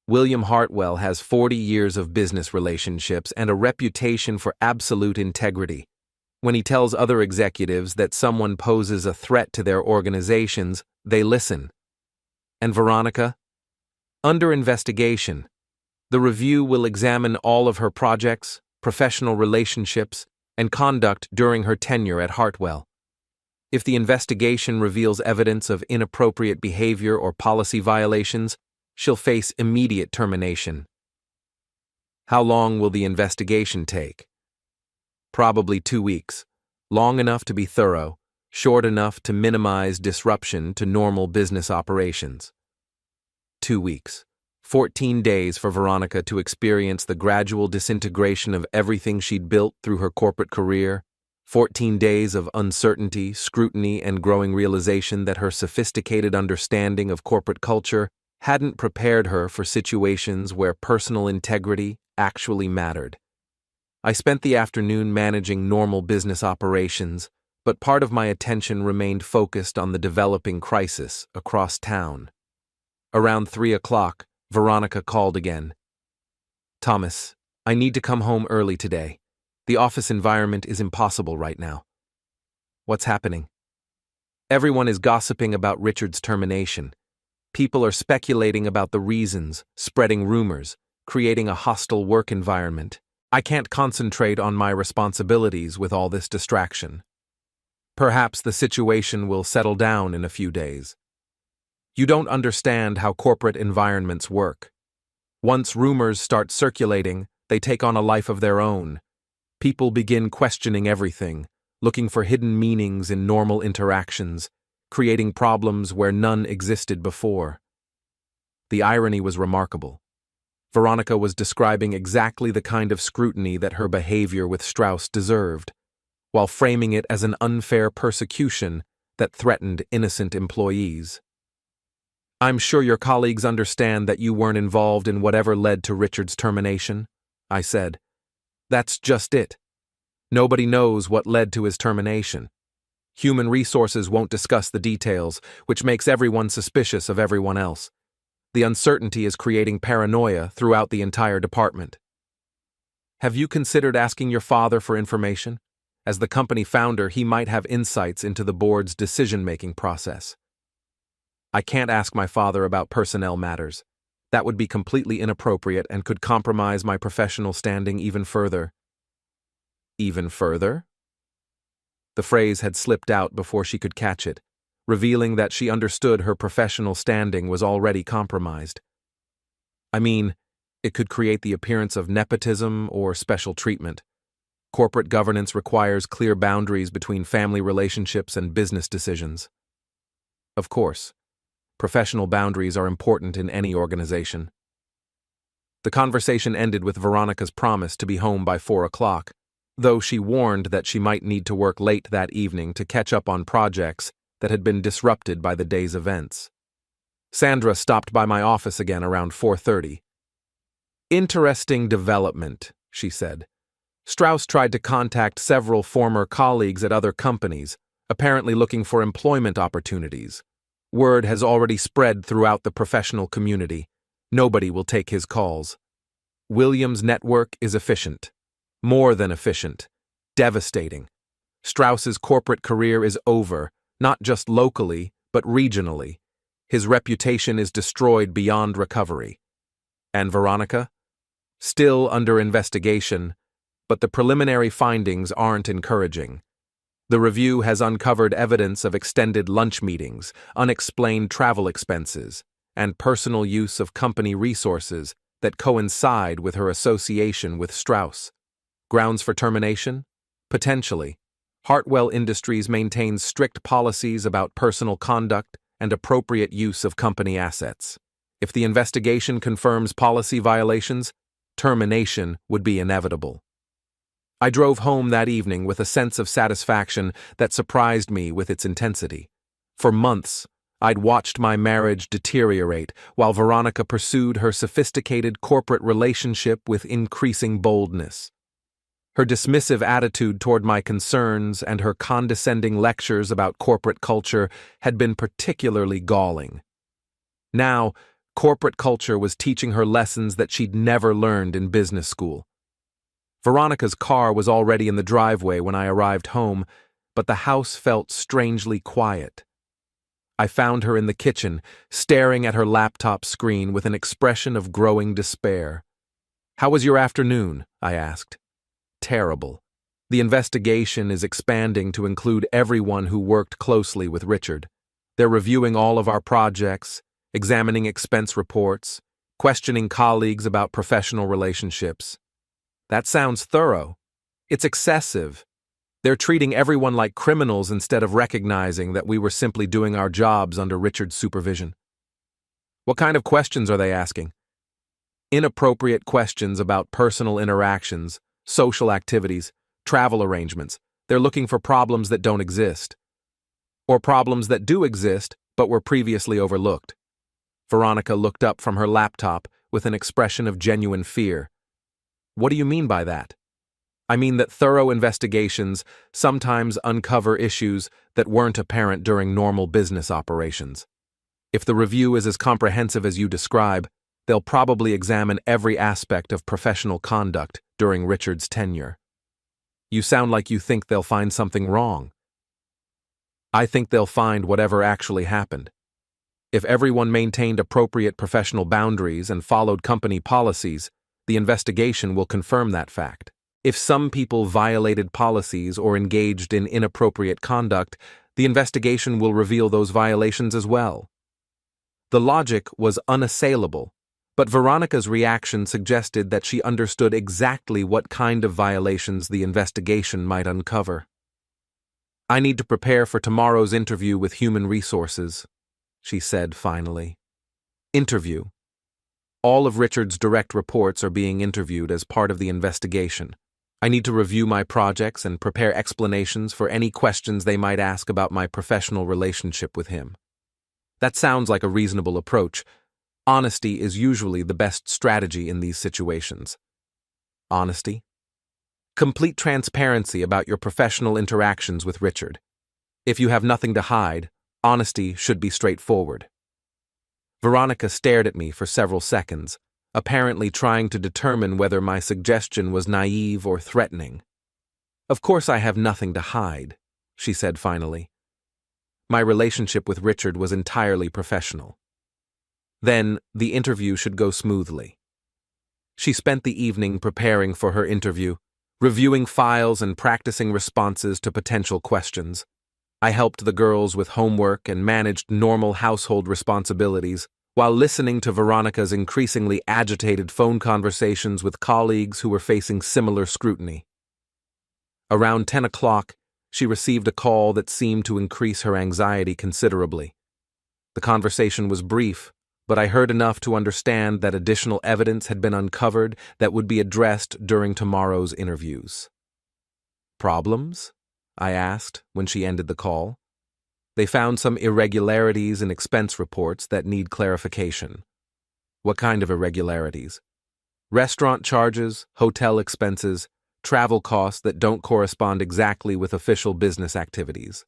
Speaker 1: William Hartwell has 40 years of business relationships and a reputation for absolute integrity. When he tells other executives that someone poses a threat to their organizations, they listen. And Veronica? Under investigation. The review will examine all of her projects, professional relationships, and conduct during her tenure at Hartwell. If the investigation reveals evidence of inappropriate behavior or policy violations, she'll face immediate termination. How long will the investigation take? Probably 2 weeks. Long enough to be thorough, short enough to minimize disruption to normal business operations. 2 weeks. 14 days for Veronica to experience the gradual disintegration of everything she'd built through her corporate career. 14 days of uncertainty, scrutiny, and growing realization that her sophisticated understanding of corporate culture hadn't prepared her for situations where personal integrity actually mattered. I spent the afternoon managing normal business operations, but part of my attention remained focused on the developing crisis across town. Around 3 o'clock, Veronica called again. "Thomas, I need to come home early today. The office environment is impossible right now." "What's happening?" "Everyone is gossiping about Richard's termination. People are speculating about the reasons, spreading rumors, creating a hostile work environment. I can't concentrate on my responsibilities with all this distraction. Perhaps the situation will settle down in a few days. You don't understand how corporate environments work. Once rumors start circulating, they take on a life of their own. People begin questioning everything, looking for hidden meanings in normal interactions, creating problems where none existed before." The irony was remarkable. Veronica was describing exactly the kind of scrutiny that her behavior with Strauss deserved, while framing it as an unfair persecution that threatened innocent employees. "I'm sure your colleagues understand that you weren't involved in whatever led to Richard's termination," I said. "That's just it. Nobody knows what led to his termination. Human resources won't discuss the details, which makes everyone suspicious of everyone else. The uncertainty is creating paranoia throughout the entire department." "Have you considered asking your father for information? As the company founder, he might have insights into the board's decision-making process." "I can't ask my father about personnel matters. That would be completely inappropriate and could compromise my professional standing even further." "Even further?" The phrase had slipped out before she could catch it, revealing that she understood her professional standing was already compromised. "I mean, it could create the appearance of nepotism or special treatment. Corporate governance requires clear boundaries between family relationships and business decisions." "Of course. Professional boundaries are important in any organization." The conversation ended with Veronica's promise to be home by 4 o'clock, though she warned that she might need to work late that evening to catch up on projects that had been disrupted by the day's events. Sandra stopped by my office again around 4:30. "Interesting development," she said. "Strauss tried to contact several former colleagues at other companies, apparently looking for employment opportunities. Word has already spread throughout the professional community. Nobody will take his calls. William's network is efficient. More than efficient. Devastating. Strauss's corporate career is over, not just locally, but regionally. His reputation is destroyed beyond recovery." "And Veronica?" "Still under investigation, but the preliminary findings aren't encouraging. The review has uncovered evidence of extended lunch meetings, unexplained travel expenses, and personal use of company resources that coincide with her association with Strauss. Grounds for termination? Potentially. Hartwell Industries maintains strict policies about personal conduct and appropriate use of company assets. If the investigation confirms policy violations, termination would be inevitable. I drove home that evening with a sense of satisfaction that surprised me with its intensity. For months, I'd watched my marriage deteriorate while Veronica pursued her sophisticated corporate relationship with increasing boldness. Her dismissive attitude toward my concerns and her condescending lectures about corporate culture had been particularly galling. Now, corporate culture was teaching her lessons that she'd never learned in business school. Veronica's car was already in the driveway when I arrived home, but the house felt strangely quiet. I found her in the kitchen, staring at her laptop screen with an expression of growing despair. "How was your afternoon?" I asked. "Terrible. The investigation is expanding to include everyone who worked closely with Richard. They're reviewing all of our projects, examining expense reports, questioning colleagues about professional relationships." "That sounds thorough. It's excessive. They're treating everyone like criminals instead of recognizing that we were simply doing our jobs under Richard's supervision." "What kind of questions are they asking?" "Inappropriate questions about personal interactions, social activities, travel arrangements. They're looking for problems that don't exist. Or problems that do exist but were previously overlooked." Veronica looked up from her laptop with an expression of genuine fear. "What do you mean by that?" "I mean that thorough investigations sometimes uncover issues that weren't apparent during normal business operations. If the review is as comprehensive as you describe, they'll probably examine every aspect of professional conduct during Richard's tenure." "You sound like you think they'll find something wrong." "I think they'll find whatever actually happened. If everyone maintained appropriate professional boundaries and followed company policies, the investigation will confirm that fact. If some people violated policies or engaged in inappropriate conduct, the investigation will reveal those violations as well." The logic was unassailable, but Veronica's reaction suggested that she understood exactly what kind of violations the investigation might uncover. "I need to prepare for tomorrow's interview with Human Resources," she said finally. "Interview. All of Richard's direct reports are being interviewed as part of the investigation. I need to review my projects and prepare explanations for any questions they might ask about my professional relationship with him." That sounds like a reasonable approach. Honesty is usually the best strategy in these situations. Honesty? Complete transparency about your professional interactions with Richard. If you have nothing to hide, honesty should be straightforward. Veronica stared at me for several seconds, apparently trying to determine whether my suggestion was naive or threatening. "Of course I have nothing to hide," she said finally. "My relationship with Richard was entirely professional." Then the interview should go smoothly. She spent the evening preparing for her interview, reviewing files and practicing responses to potential questions. I helped the girls with homework and managed normal household responsibilities, while listening to Veronica's increasingly agitated phone conversations with colleagues who were facing similar scrutiny. Around 10 o'clock, she received a call that seemed to increase her anxiety considerably. The conversation was brief, but I heard enough to understand that additional evidence had been uncovered that would be addressed during tomorrow's interviews. "Problems?" I asked when she ended the call. "They found some irregularities in expense reports that need clarification." "What kind of irregularities?" "Restaurant charges, hotel expenses, travel costs that don't correspond exactly with official business activities."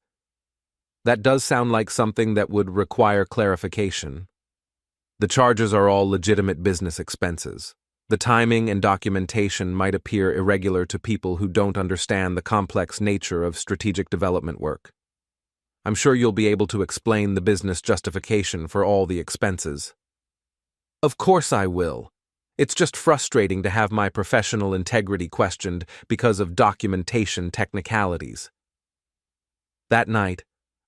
Speaker 1: "That does sound like something that would require clarification." "The charges are all legitimate business expenses. The timing and documentation might appear irregular to people who don't understand the complex nature of strategic development work. I'm sure you'll be able to explain the business justification for all the expenses." "Of course I will. It's just frustrating to have my professional integrity questioned because of documentation technicalities." That night,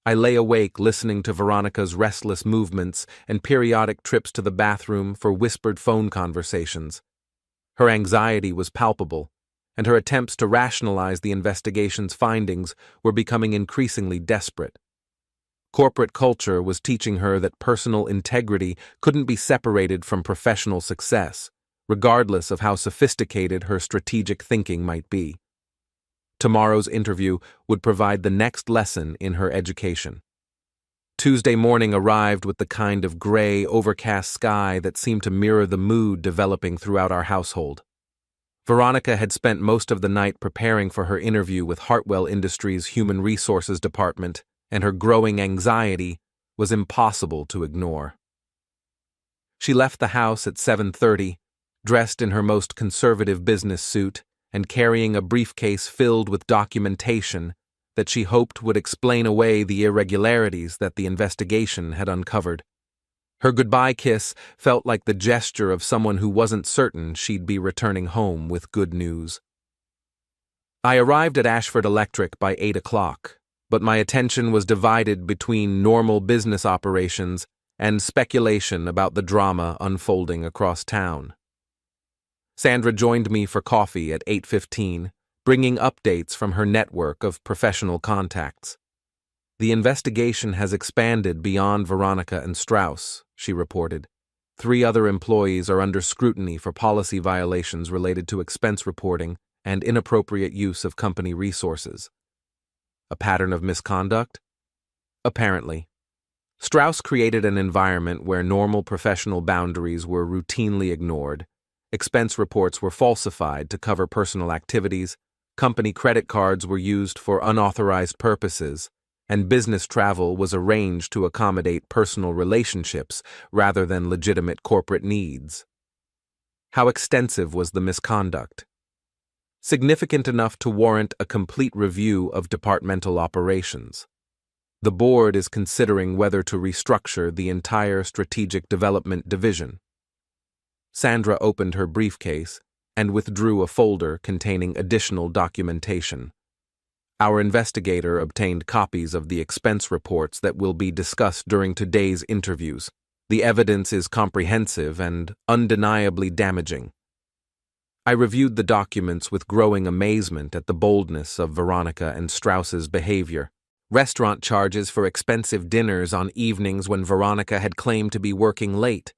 Speaker 1: I lay awake listening to Veronica's restless movements and periodic trips to the bathroom for whispered phone conversations. Her anxiety was palpable, and her attempts to rationalize the investigation's findings were becoming increasingly desperate. Corporate culture was teaching her that personal integrity couldn't be separated from professional success, regardless of how sophisticated her strategic thinking might be. Tomorrow's interview would provide the next lesson in her education. Tuesday morning arrived with the kind of gray, overcast sky that seemed to mirror the mood developing throughout our household. Veronica had spent most of the night preparing for her interview with Hartwell Industries' Human Resources Department, and her growing anxiety was impossible to ignore. She left the house at 7:30, dressed in her most conservative business suit and carrying a briefcase filled with documentation that she hoped would explain away the irregularities that the investigation had uncovered. Her goodbye kiss felt like the gesture of someone who wasn't certain she'd be returning home with good news. I arrived at Ashford Electric by 8 o'clock, but my attention was divided between normal business operations and speculation about the drama unfolding across town. Sandra joined me for coffee at 8:15, bringing updates from her network of professional contacts. The investigation has expanded beyond Veronica and Strauss, she reported. 3 other employees are under scrutiny for policy violations related to expense reporting and inappropriate use of company resources. A pattern of misconduct? Apparently. Strauss created an environment where normal professional boundaries were routinely ignored. Expense reports were falsified to cover personal activities, company credit cards were used for unauthorized purposes, and business travel was arranged to accommodate personal relationships rather than legitimate corporate needs. How extensive was the misconduct? Significant enough to warrant a complete review of departmental operations. The board is considering whether to restructure the entire strategic development division. Sandra opened her briefcase and withdrew a folder containing additional documentation. Our investigator obtained copies of the expense reports that will be discussed during today's interviews. The evidence is comprehensive and undeniably damaging. I reviewed the documents with growing amazement at the boldness of Veronica and Strauss's behavior. Restaurant charges for expensive dinners on evenings when Veronica had claimed to be working late.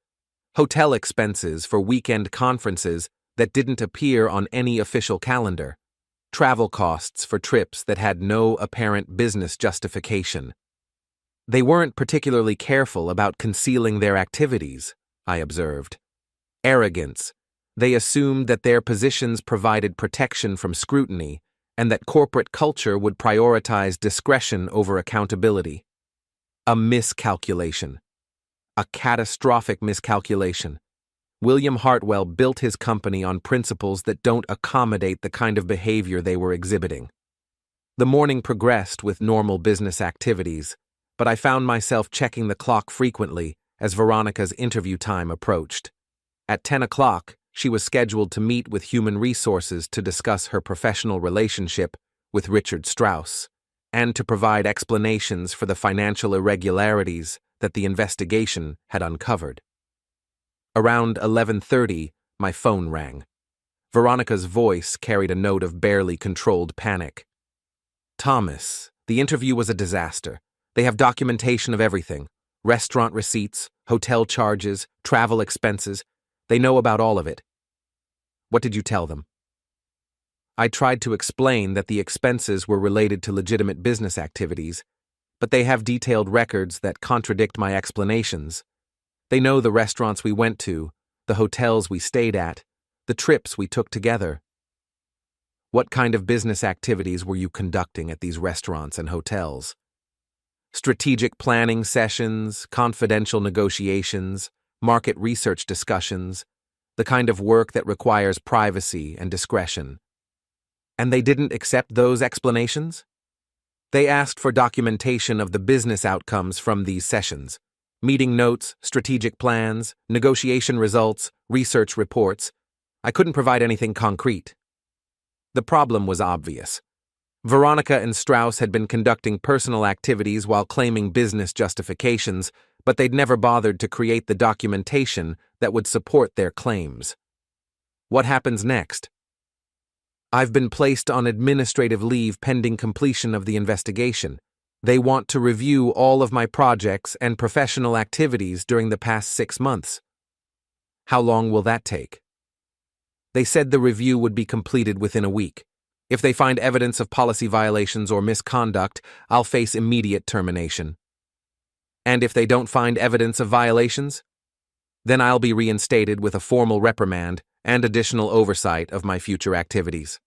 Speaker 1: Hotel expenses for weekend conferences that didn't appear on any official calendar. Travel costs for trips that had no apparent business justification. They weren't particularly careful about concealing their activities, I observed. Arrogance. They assumed that their positions provided protection from scrutiny and that corporate culture would prioritize discretion over accountability. A miscalculation. A catastrophic miscalculation. William Hartwell built his company on principles that don't accommodate the kind of behavior they were exhibiting. The morning progressed with normal business activities, but I found myself checking the clock frequently as Veronica's interview time approached. At 10 o'clock, she was scheduled to meet with Human Resources to discuss her professional relationship with Richard Strauss and to provide explanations for the financial irregularities that the investigation had uncovered. Around 11:30, my phone rang. Veronica's voice carried a note of barely controlled panic. "Thomas, the interview was a disaster. They have documentation of everything. Restaurant receipts, hotel charges, travel expenses. They know about all of it." "What did you tell them?" I tried to explain that the expenses were related to legitimate business activities, but they have detailed records that contradict my explanations. They know the restaurants we went to, the hotels we stayed at, the trips we took together. "What kind of business activities were you conducting at these restaurants and hotels?" "Strategic planning sessions, confidential negotiations, market research discussions, the kind of work that requires privacy and discretion." "And they didn't accept those explanations?" "They asked for documentation of the business outcomes from these sessions. Meeting notes, strategic plans, negotiation results, research reports. I couldn't provide anything concrete." The problem was obvious. Veronica and Strauss had been conducting personal activities while claiming business justifications, but they'd never bothered to create the documentation that would support their claims. "What happens next?" "I've been placed on administrative leave pending completion of the investigation. They want to review all of my projects and professional activities during the past 6 months." "How long will that take?" They said the review would be completed within a week. If they find evidence of policy violations or misconduct, I'll face immediate termination. And if they don't find evidence of violations, then I'll be reinstated with a formal reprimand and additional oversight of my future activities.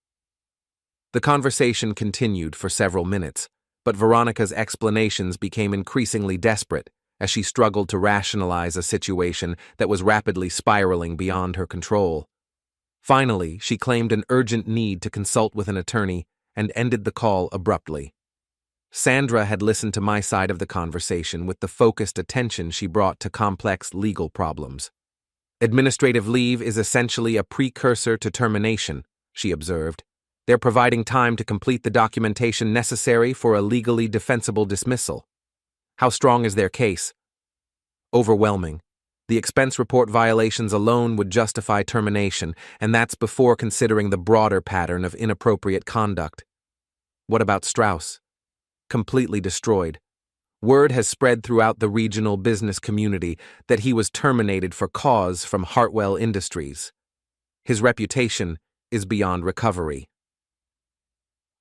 Speaker 1: The conversation continued for several minutes, but Veronica's explanations became increasingly desperate as she struggled to rationalize a situation that was rapidly spiraling beyond her control. Finally, she claimed an urgent need to consult with an attorney and ended the call abruptly. Sandra had listened to my side of the conversation with the focused attention she brought to complex legal problems. Administrative leave is essentially a precursor to termination, she observed. They're providing time to complete the documentation necessary for a legally defensible dismissal. How strong is their case? Overwhelming. The expense report violations alone would justify termination, and that's before considering the broader pattern of inappropriate conduct. What about Strauss? Completely destroyed. Word has spread throughout the regional business community that he was terminated for cause from Hartwell Industries. His reputation is beyond recovery.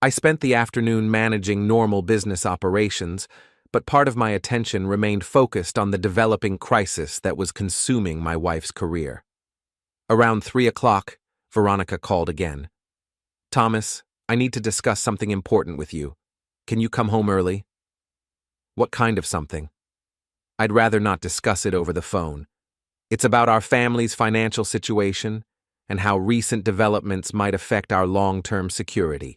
Speaker 1: I spent the afternoon managing normal business operations, but part of my attention remained focused on the developing crisis that was consuming my wife's career. Around 3 o'clock, Veronica called again. "Thomas, I need to discuss something important with you. Can you come home early?" "What kind of something?" "I'd rather not discuss it over the phone. It's about our family's financial situation and how recent developments might affect our long-term security."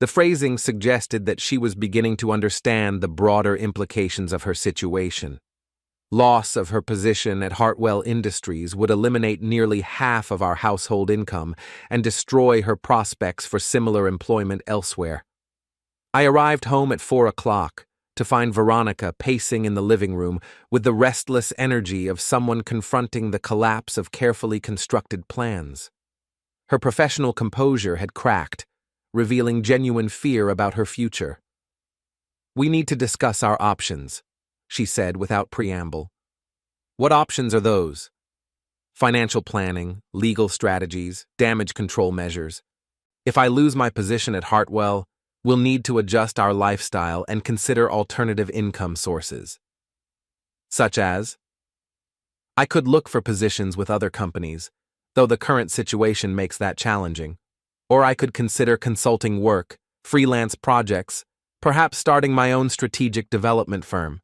Speaker 1: The phrasing suggested that she was beginning to understand the broader implications of her situation. Loss of her position at Hartwell Industries would eliminate nearly half of our household income and destroy her prospects for similar employment elsewhere. I arrived home at 4 o'clock to find Veronica pacing in the living room with the restless energy of someone confronting the collapse of carefully constructed plans. Her professional composure had cracked, revealing genuine fear about her future. "We need to discuss our options," she said without preamble. "What options are those?" "Financial planning, legal strategies, damage control measures. If I lose my position at Hartwell, we'll need to adjust our lifestyle and consider alternative income sources." "Such as?" "I could look for positions with other companies, though the current situation makes that challenging. Or I could consider consulting work, freelance projects, perhaps starting my own strategic development firm."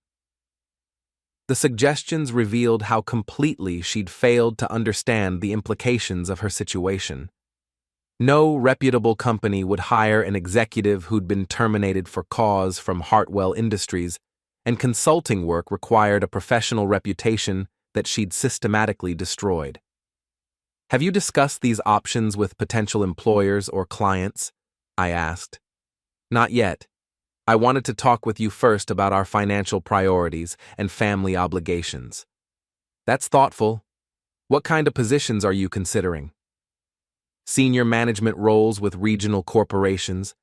Speaker 1: The suggestions revealed how completely she'd failed to understand the implications of her situation. No reputable company would hire an executive who'd been terminated for cause from Hartwell Industries, and consulting work required a professional reputation that she'd systematically destroyed. "Have you discussed these options with potential employers or clients?" I asked. "Not yet. I wanted to talk with you first about our financial priorities and family obligations." "That's thoughtful. What kind of positions are you considering?" "Senior management roles with regional corporations,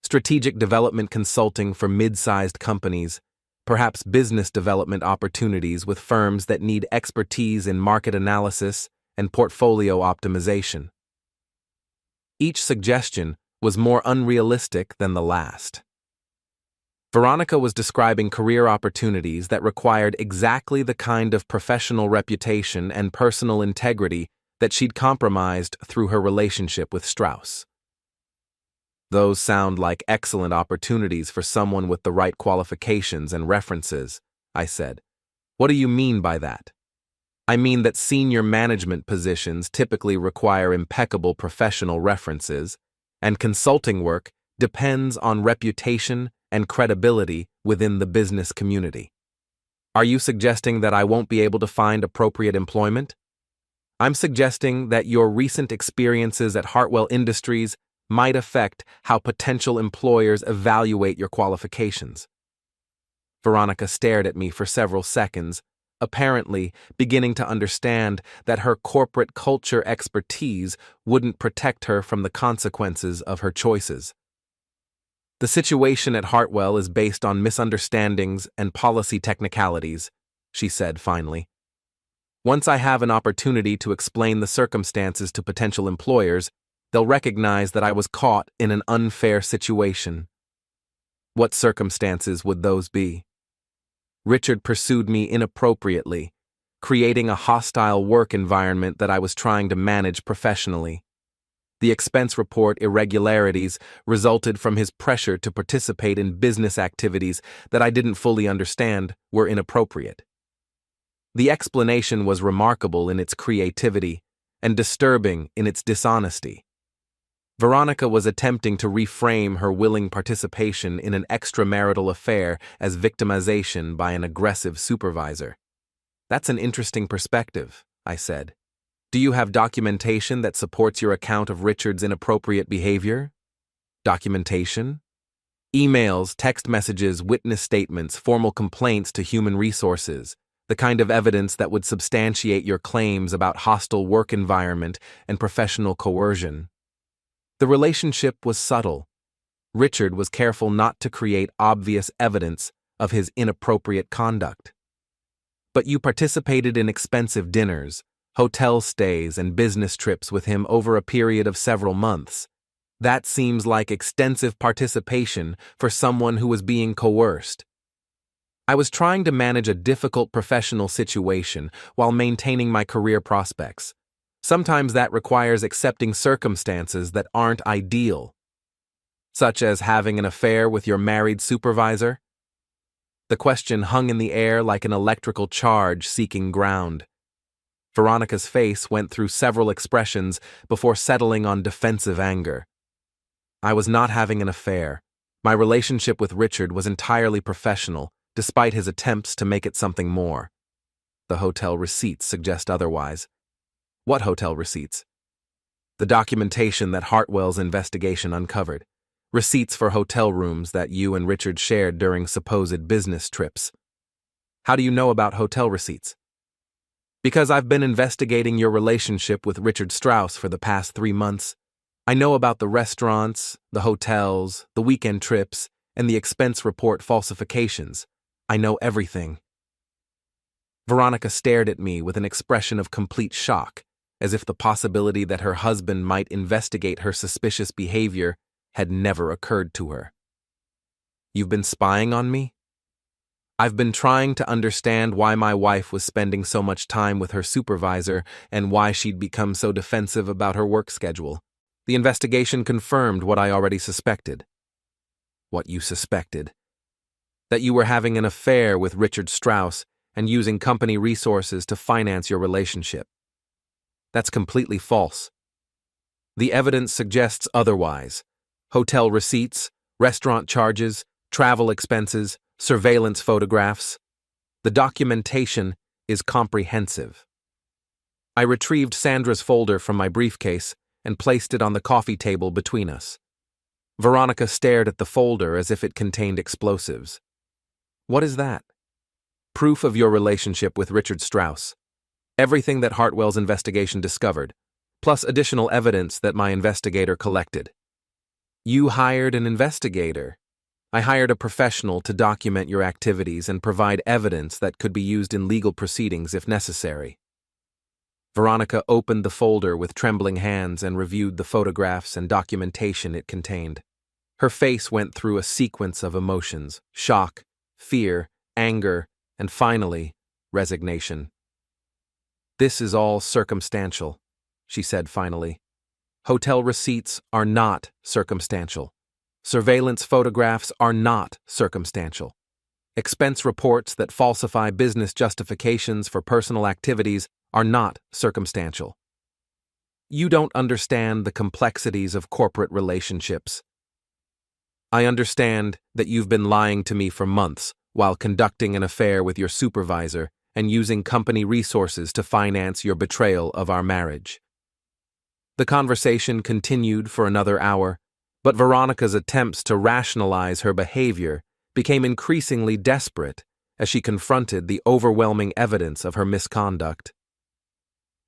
Speaker 1: strategic development consulting for mid-sized companies, perhaps business development opportunities with firms that need expertise in market analysis and portfolio optimization." Each suggestion was more unrealistic than the last. Veronica was describing career opportunities that required exactly the kind of professional reputation and personal integrity that she'd compromised through her relationship with Strauss. "Those sound like excellent opportunities for someone with the right qualifications and references," I said. "What do you mean by that?" "I mean that senior management positions typically require impeccable professional references, and consulting work depends on reputation and credibility within the business community." "Are you suggesting that I won't be able to find appropriate employment?" "I'm suggesting that your recent experiences at Hartwell Industries might affect how potential employers evaluate your qualifications." Veronica stared at me for several seconds, apparently beginning to understand that her corporate culture expertise wouldn't protect her from the consequences of her choices. "The situation at Hartwell is based on misunderstandings and policy technicalities," she said finally. Once I have an opportunity to explain the circumstances to potential employers, they'll recognize that I was caught in an unfair situation. What circumstances would those be? Richard pursued me inappropriately, creating a hostile work environment that I was trying to manage professionally. The expense report irregularities resulted from his pressure to participate in business activities that I didn't fully understand were inappropriate. The explanation was remarkable in its creativity and disturbing in its dishonesty. Veronica was attempting to reframe her willing participation in an extramarital affair as victimization by an aggressive supervisor. That's an interesting perspective, I said. Do you have documentation that supports your account of Richard's inappropriate behavior? Documentation? Emails, text messages, witness statements, formal complaints to human resources, the kind of evidence that would substantiate your claims about hostile work environment and professional coercion. The relationship was subtle. Richard was careful not to create obvious evidence of his inappropriate conduct. But you participated in expensive dinners, hotel stays, and business trips with him over a period of several months. That seems like extensive participation for someone who was being coerced. I was trying to manage a difficult professional situation while maintaining my career prospects. Sometimes that requires accepting circumstances that aren't ideal, such as having an affair with your married supervisor. The question hung in the air like an electrical charge seeking ground. Veronica's face went through several expressions before settling on defensive anger. I was not having an affair. My relationship with Richard was entirely professional, despite his attempts to make it something more. The hotel receipts suggest otherwise. What hotel receipts? The documentation that Hartwell's investigation uncovered. Receipts for hotel rooms that you and Richard shared during supposed business trips. How do you know about hotel receipts? Because I've been investigating your relationship with Richard Strauss for the past 3 months. I know about the restaurants, the hotels, the weekend trips, and the expense report falsifications. I know everything. Veronica stared at me with an expression of complete shock, as if the possibility that her husband might investigate her suspicious behavior had never occurred to her. You've been spying on me? I've been trying to understand why my wife was spending so much time with her supervisor and why she'd become so defensive about her work schedule. The investigation confirmed what I already suspected. What you suspected? That you were having an affair with Richard Strauss and using company resources to finance your relationship. That's completely false. The evidence suggests otherwise. Hotel receipts, restaurant charges, travel expenses, surveillance photographs. The documentation is comprehensive. I retrieved Sandra's folder from my briefcase and placed it on the coffee table between us. Veronica stared at the folder as if it contained explosives. What is that? Proof of your relationship with Richard Strauss. Everything that Hartwell's investigation discovered, plus additional evidence that my investigator collected. You hired an investigator. I hired a professional to document your activities and provide evidence that could be used in legal proceedings if necessary. Veronica opened the folder with trembling hands and reviewed the photographs and documentation it contained. Her face went through a sequence of emotions: shock, fear, anger, and finally, resignation. This is all circumstantial, she said finally. Hotel receipts are not circumstantial. Surveillance photographs are not circumstantial. Expense reports that falsify business justifications for personal activities are not circumstantial. You don't understand the complexities of corporate relationships. I understand that you've been lying to me for months while conducting an affair with your supervisor and using company resources to finance your betrayal of our marriage. The conversation continued for another hour, but Veronica's attempts to rationalize her behavior became increasingly desperate as she confronted the overwhelming evidence of her misconduct.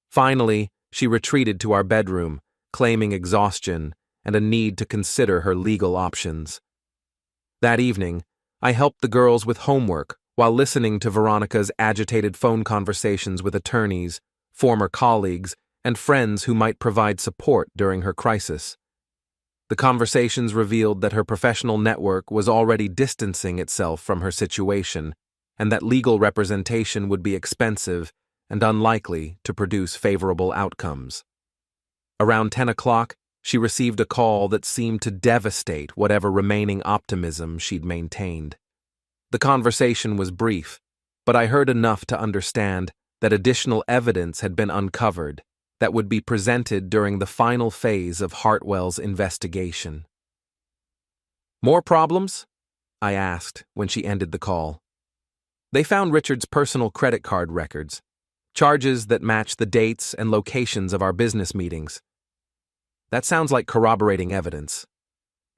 Speaker 1: Finally, she retreated to our bedroom, claiming exhaustion and a need to consider her legal options. That evening, I helped the girls with homework while listening to Veronica's agitated phone conversations with attorneys, former colleagues, and friends who might provide support during her crisis. The conversations revealed that her professional network was already distancing itself from her situation, and that legal representation would be expensive and unlikely to produce favorable outcomes. Around 10 o'clock, she received a call that seemed to devastate whatever remaining optimism she'd maintained. The conversation was brief, but I heard enough to understand that additional evidence had been uncovered that would be presented during the final phase of Hartwell's investigation. "More problems?" I asked when she ended the call. "They found Richard's personal credit card records, charges that match the dates and locations of our business meetings. That sounds like corroborating evidence.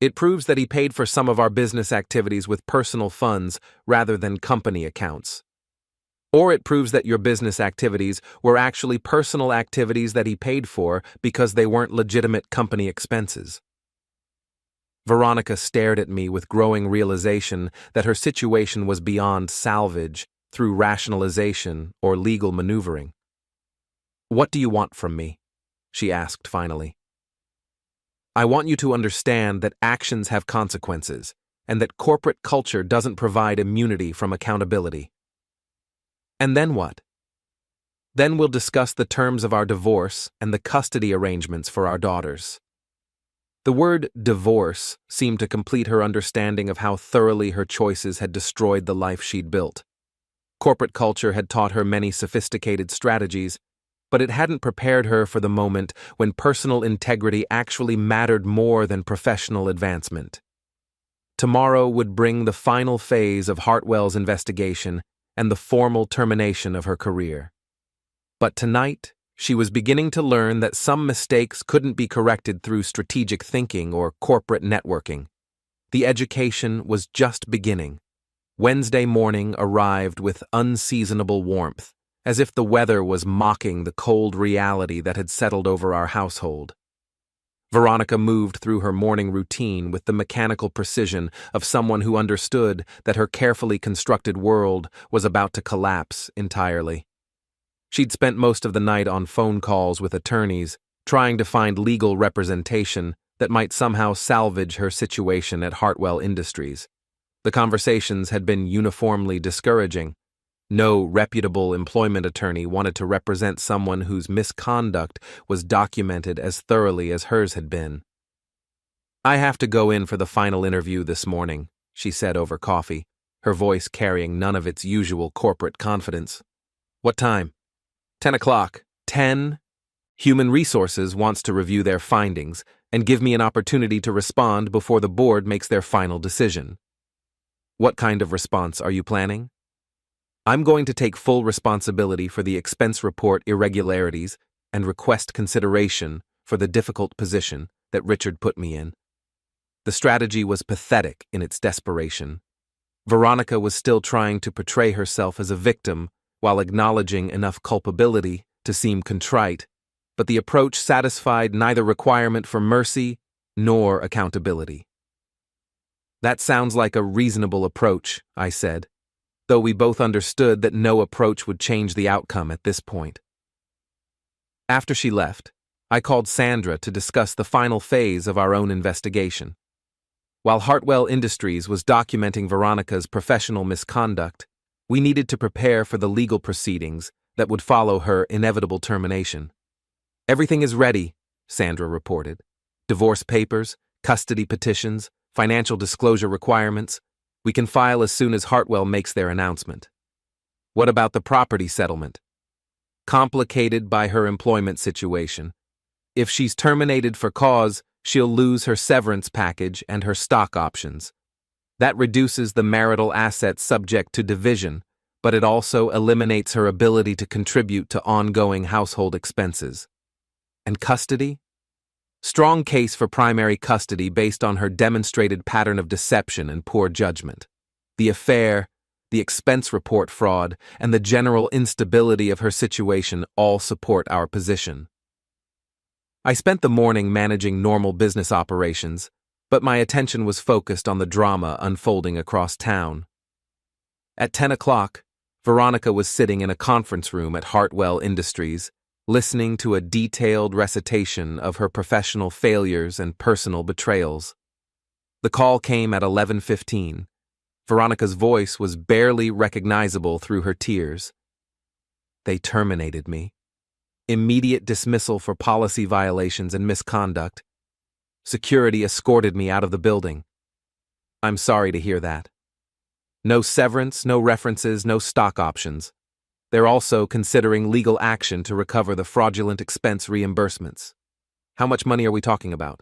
Speaker 1: It proves that he paid for some of our business activities with personal funds rather than company accounts. Or it proves that your business activities were actually personal activities that he paid for because they weren't legitimate company expenses." Veronica stared at me with growing realization that her situation was beyond salvage through rationalization or legal maneuvering. "What do you want from me?" she asked finally. "I want you to understand that actions have consequences, and that corporate culture doesn't provide immunity from accountability." "And then what?" "Then we'll discuss the terms of our divorce and the custody arrangements for our daughters." The word divorce seemed to complete her understanding of how thoroughly her choices had destroyed the life she'd built. Corporate culture had taught her many sophisticated strategies, but it hadn't prepared her for the moment when personal integrity actually mattered more than professional advancement. Tomorrow would bring the final phase of Hartwell's investigation and the formal termination of her career. But tonight, she was beginning to learn that some mistakes couldn't be corrected through strategic thinking or corporate networking. The education was just beginning. Wednesday morning arrived with unseasonable warmth, as if the weather was mocking the cold reality that had settled over our household. Veronica moved through her morning routine with the mechanical precision of someone who understood that her carefully constructed world was about to collapse entirely. She'd spent most of the night on phone calls with attorneys, trying to find legal representation that might somehow salvage her situation at Hartwell Industries. The conversations had been uniformly discouraging. No reputable employment attorney wanted to represent someone whose misconduct was documented as thoroughly as hers had been. "I have to go in for the final interview this morning," she said over coffee, her voice carrying none of its usual corporate confidence. "What time?" 10 o'clock. 10? Human Resources wants to review their findings and give me an opportunity to respond before the board makes their final decision. "What kind of response are you planning?" "I'm going to take full responsibility for the expense report irregularities and request consideration for the difficult position that Richard put me in." The strategy was pathetic in its desperation. Veronica was still trying to portray herself as a victim while acknowledging enough culpability to seem contrite, but the approach satisfied neither requirement for mercy nor accountability. "That sounds like a reasonable approach," I said, though we both understood that no approach would change the outcome at this point. After she left, I called Sandra to discuss the final phase of our own investigation. While Hartwell Industries was documenting Veronica's professional misconduct, we needed to prepare for the legal proceedings that would follow her inevitable termination. "Everything is ready," Sandra reported. "Divorce papers, custody petitions, financial disclosure requirements. We can file as soon as Hartwell makes their announcement." "What about the property settlement?" "Complicated by her employment situation. If she's terminated for cause, she'll lose her severance package and her stock options. That reduces the marital assets subject to division, but it also eliminates her ability to contribute to ongoing household expenses." "And custody?" "Strong case for primary custody based on her demonstrated pattern of deception and poor judgment. The affair, the expense report fraud, and the general instability of her situation all support our position." I spent the morning managing normal business operations, but my attention was focused on the drama unfolding across town. At 10 o'clock, Veronica was sitting in a conference room at Hartwell Industries, listening to a detailed recitation of her professional failures and personal betrayals. The call came at 11:15. Veronica's voice was barely recognizable through her tears. They terminated me. Immediate dismissal for policy violations and misconduct. Security escorted me out of the building. I'm sorry to hear that. No severance, no references, no stock options. They're also considering legal action to recover the fraudulent expense reimbursements. How much money are we talking about?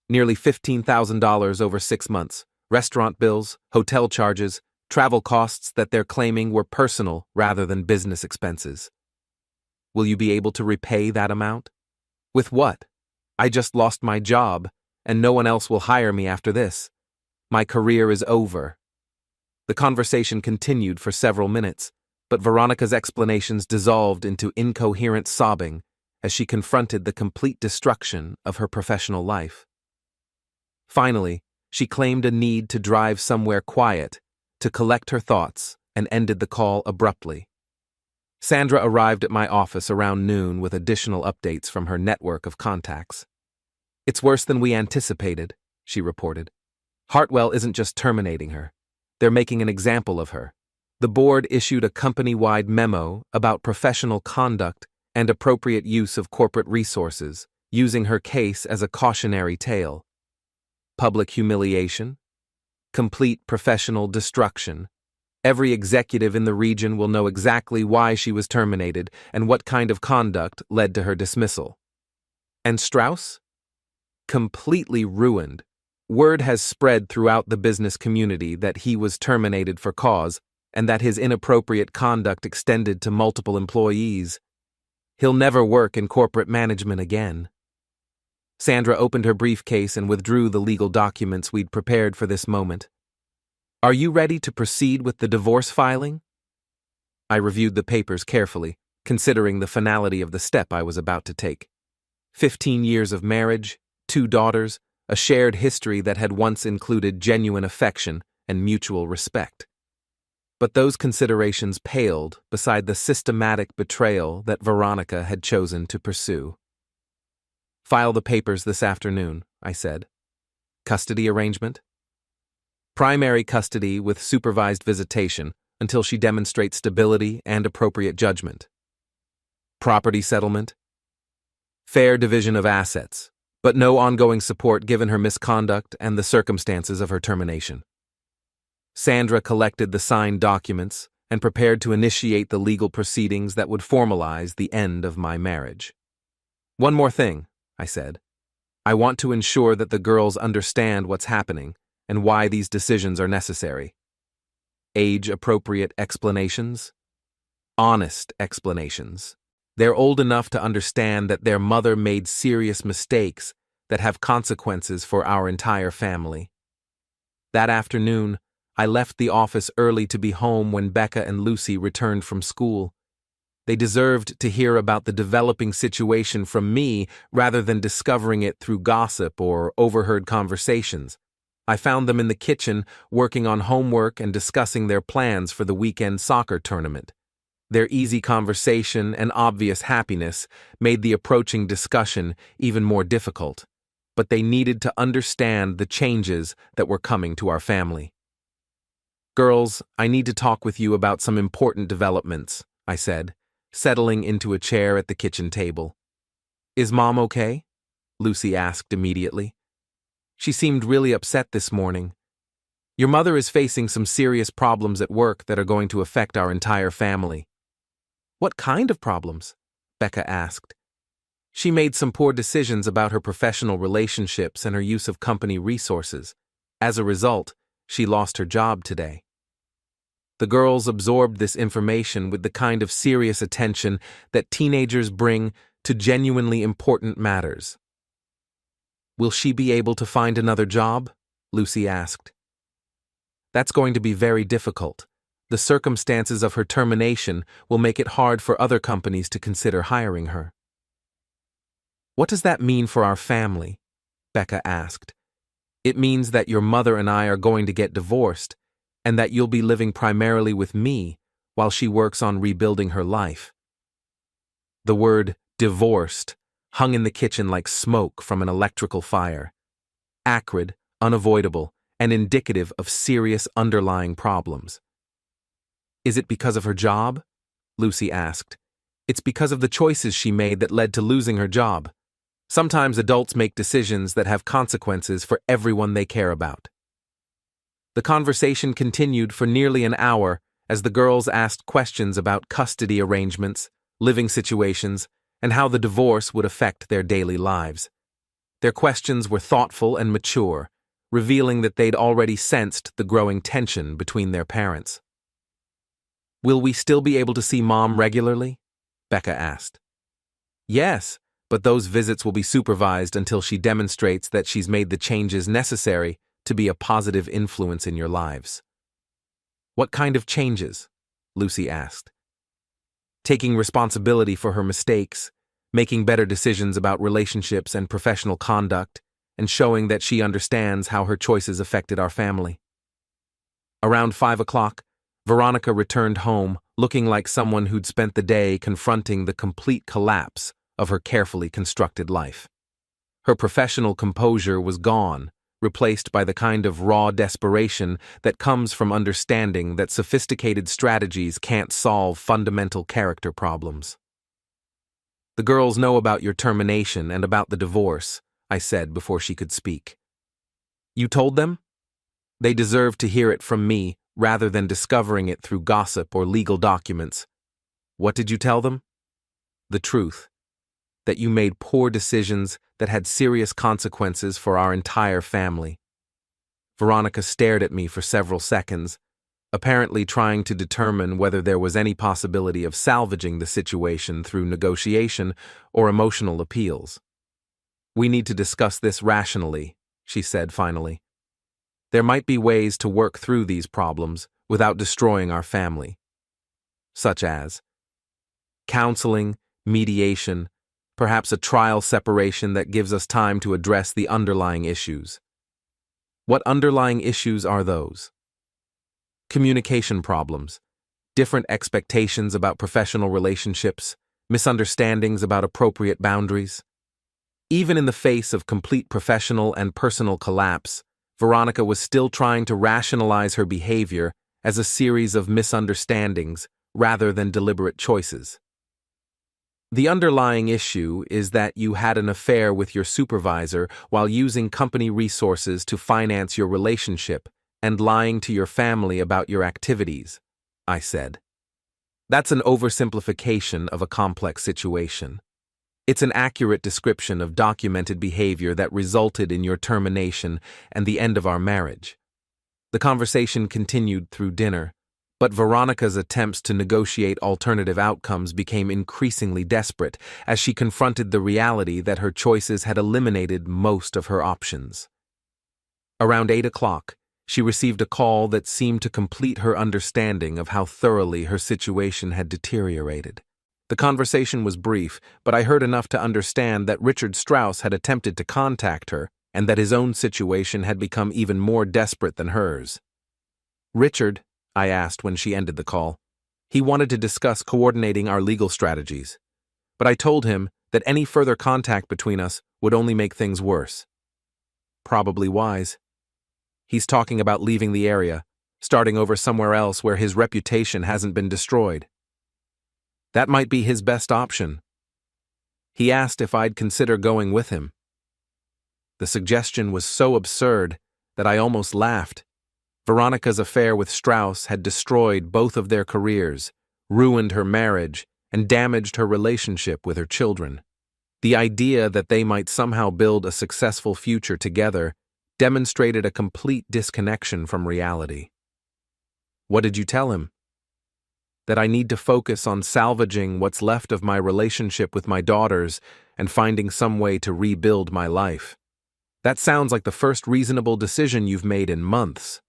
Speaker 1: Nearly $15,000 over 6 months. Restaurant bills, hotel charges, travel costs that they're claiming were personal rather than business expenses. Will you be able to repay that amount? With what? I just lost my job, and no one else will hire me after this. My career is over. The conversation continued for several minutes, but Veronica's explanations dissolved into incoherent sobbing as she confronted the complete destruction of her professional life. Finally, she claimed a need to drive somewhere quiet, to collect her thoughts, and ended the call abruptly. Sandra arrived at my office around noon with additional updates from her network of contacts. It's worse than we anticipated, she reported. Hartwell isn't just terminating her. They're making an example of her. The board issued a company-wide memo about professional conduct and appropriate use of corporate resources, using her case as a cautionary tale. Public humiliation, complete professional destruction. Every executive in the region will know exactly why she was terminated and what kind of conduct led to her dismissal. And Strauss? Completely ruined. Word has spread throughout the business community that he was terminated for cause and that his inappropriate conduct extended to multiple employees. He'll never work in corporate management again. Sandra opened her briefcase and withdrew the legal documents we'd prepared for this moment. Are you ready to proceed with the divorce filing? I reviewed the papers carefully, considering the finality of the step I was about to take. 15 years of marriage, 2 daughters, a shared history that had once included genuine affection and mutual respect. But those considerations paled beside the systematic betrayal that Veronica had chosen to pursue. File the papers this afternoon, I said. Custody arrangement? Primary custody with supervised visitation until she demonstrates stability and appropriate judgment. Property settlement? Fair division of assets, but no ongoing support given her misconduct and the circumstances of her termination. Sandra collected the signed documents and prepared to initiate the legal proceedings that would formalize the end of my marriage. One more thing, I said. I want to ensure that the girls understand what's happening and why these decisions are necessary. Age-appropriate explanations? Honest explanations. They're old enough to understand that their mother made serious mistakes that have consequences for our entire family. That afternoon, I left the office early to be home when Becca and Lucy returned from school. They deserved to hear about the developing situation from me rather than discovering it through gossip or overheard conversations. I found them in the kitchen, working on homework and discussing their plans for the weekend soccer tournament. Their easy conversation and obvious happiness made the approaching discussion even more difficult, but they needed to understand the changes that were coming to our family. Girls, I need to talk with you about some important developments, I said, settling into a chair at the kitchen table. Is Mom okay? Lucy asked immediately. She seemed really upset this morning. Your mother is facing some serious problems at work that are going to affect our entire family. What kind of problems? Becca asked. She made some poor decisions about her professional relationships and her use of company resources. As a result, she lost her job today. The girls absorbed this information with the kind of serious attention that teenagers bring to genuinely important matters. Will she be able to find another job? Lucy asked. That's going to be very difficult. The circumstances of her termination will make it hard for other companies to consider hiring her. What does that mean for our family? Becca asked. It means that your mother and I are going to get divorced, and that you'll be living primarily with me while she works on rebuilding her life." The word divorced hung in the kitchen like smoke from an electrical fire. Acrid, unavoidable, and indicative of serious underlying problems. "Is it because of her job?" Lucy asked. "It's because of the choices she made that led to losing her job. Sometimes adults make decisions that have consequences for everyone they care about." The conversation continued for nearly an hour as the girls asked questions about custody arrangements, living situations, and how the divorce would affect their daily lives. Their questions were thoughtful and mature, revealing that they'd already sensed the growing tension between their parents. "Will we still be able to see Mom regularly?" Becca asked. "Yes, but those visits will be supervised until she demonstrates that she's made the changes necessary to be a positive influence in your lives." "What kind of changes?" Lucy asked. "Taking responsibility for her mistakes, making better decisions about relationships and professional conduct, and showing that she understands how her choices affected our family." Around 5 o'clock, Veronica returned home looking like someone who'd spent the day confronting the complete collapse of her carefully constructed life. Her professional composure was gone, replaced by the kind of raw desperation that comes from understanding that sophisticated strategies can't solve fundamental character problems. "The girls know about your termination and about the divorce," I said before she could speak. "You told them? They deserve to hear it from me rather than discovering it through gossip or legal documents. What did you tell them?" "The truth. That you made poor decisions that had serious consequences for our entire family." Veronica stared at me for several seconds, apparently trying to determine whether there was any possibility of salvaging the situation through negotiation or emotional appeals. "We need to discuss this rationally," she said finally. "There might be ways to work through these problems without destroying our family. Such as counseling, mediation, perhaps a trial separation that gives us time to address the underlying issues." "What underlying issues are those?" "Communication problems, different expectations about professional relationships, misunderstandings about appropriate boundaries." Even in the face of complete professional and personal collapse, Veronica was still trying to rationalize her behavior as a series of misunderstandings rather than deliberate choices. "The underlying issue is that you had an affair with your supervisor while using company resources to finance your relationship and lying to your family about your activities," I said. "That's an oversimplification of a complex situation. It's an accurate description of documented behavior that resulted in your termination and the end of our marriage." The conversation continued through dinner, but Veronica's attempts to negotiate alternative outcomes became increasingly desperate as she confronted the reality that her choices had eliminated most of her options. Around 8 o'clock, she received a call that seemed to complete her understanding of how thoroughly her situation had deteriorated. The conversation was brief, but I heard enough to understand that Richard Strauss had attempted to contact her and that his own situation had become even more desperate than hers. "Richard?" I asked when she ended the call. "He wanted to discuss coordinating our legal strategies, but I told him that any further contact between us would only make things worse." "Probably wise. He's talking about leaving the area, starting over somewhere else where his reputation hasn't been destroyed." "That might be his best option." He asked if I'd consider going with him. The suggestion was so absurd that I almost laughed. Veronica's affair with Strauss had destroyed both of their careers, ruined her marriage, and damaged her relationship with her children. The idea that they might somehow build a successful future together demonstrated a complete disconnection from reality. "What did you tell him?" "That I need to focus on salvaging what's left of my relationship with my daughters and finding some way to rebuild my life." "That sounds like the first reasonable decision you've made in months."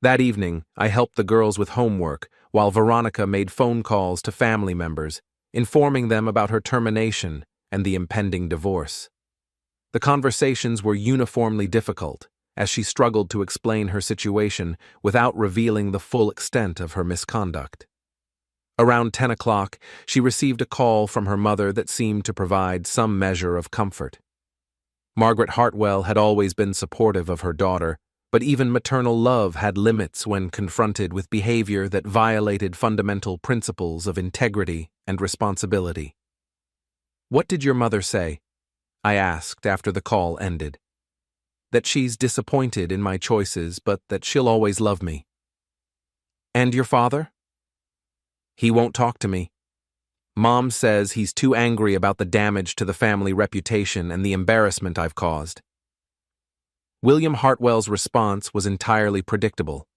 Speaker 1: That evening, I helped the girls with homework while Veronica made phone calls to family members, informing them about her termination and the impending divorce. The conversations were uniformly difficult, as she struggled to explain her situation without revealing the full extent of her misconduct. Around 10 o'clock, she received a call from her mother that seemed to provide some measure of comfort. Margaret Hartwell had always been supportive of her daughter, but even maternal love had limits when confronted with behavior that violated fundamental principles of integrity and responsibility. "What did your mother say?" I asked after the call ended. "That she's disappointed in my choices, but that she'll always love me." "And your father?" "He won't talk to me. Mom says he's too angry about the damage to the family reputation and the embarrassment I've caused." William Hartwell's response was entirely predictable.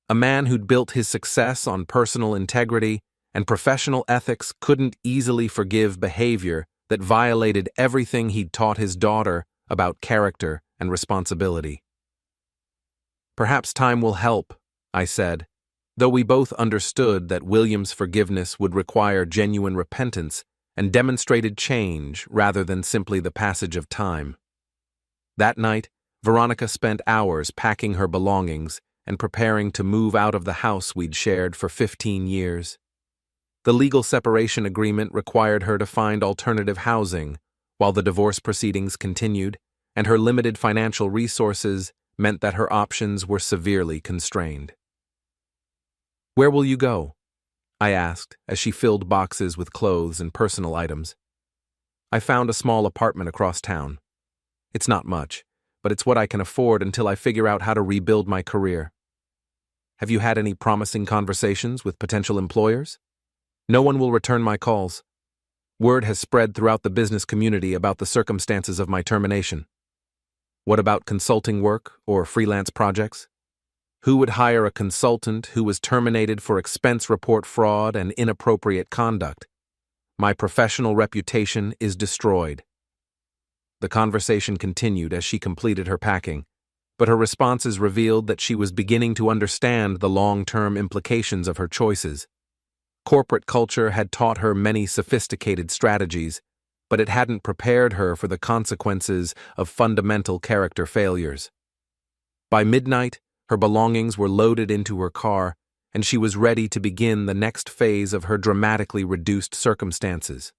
Speaker 1: A man who'd built his success on personal integrity and professional ethics couldn't easily forgive behavior that violated everything he'd taught his daughter about character and responsibility. "Perhaps time will help," I said, though we both understood that William's forgiveness would require genuine repentance and demonstrated change rather than simply the passage of time. That night, Veronica spent hours packing her belongings and preparing to move out of the house we'd shared for 15 years. The legal separation agreement required her to find alternative housing, while the divorce proceedings continued, and her limited financial resources meant that her options were severely constrained. "Where will you go?" I asked as she filled boxes with clothes and personal items. "I found a small apartment across town. It's not much, but it's what I can afford until I figure out how to rebuild my career." "Have you had any promising conversations with potential employers?" "No one will return my calls. Word has spread throughout the business community about the circumstances of my termination." "What about consulting work or freelance projects?" Who would hire a consultant who was terminated for expense report fraud and inappropriate conduct? My professional reputation is destroyed. The conversation continued as she completed her packing, but her responses revealed that she was beginning to understand the long-term implications of her choices. Corporate culture had taught her many sophisticated strategies, but it hadn't prepared her for the consequences of fundamental character failures. By midnight, her belongings were loaded into her car, and she was ready to begin the next phase of her dramatically reduced circumstances.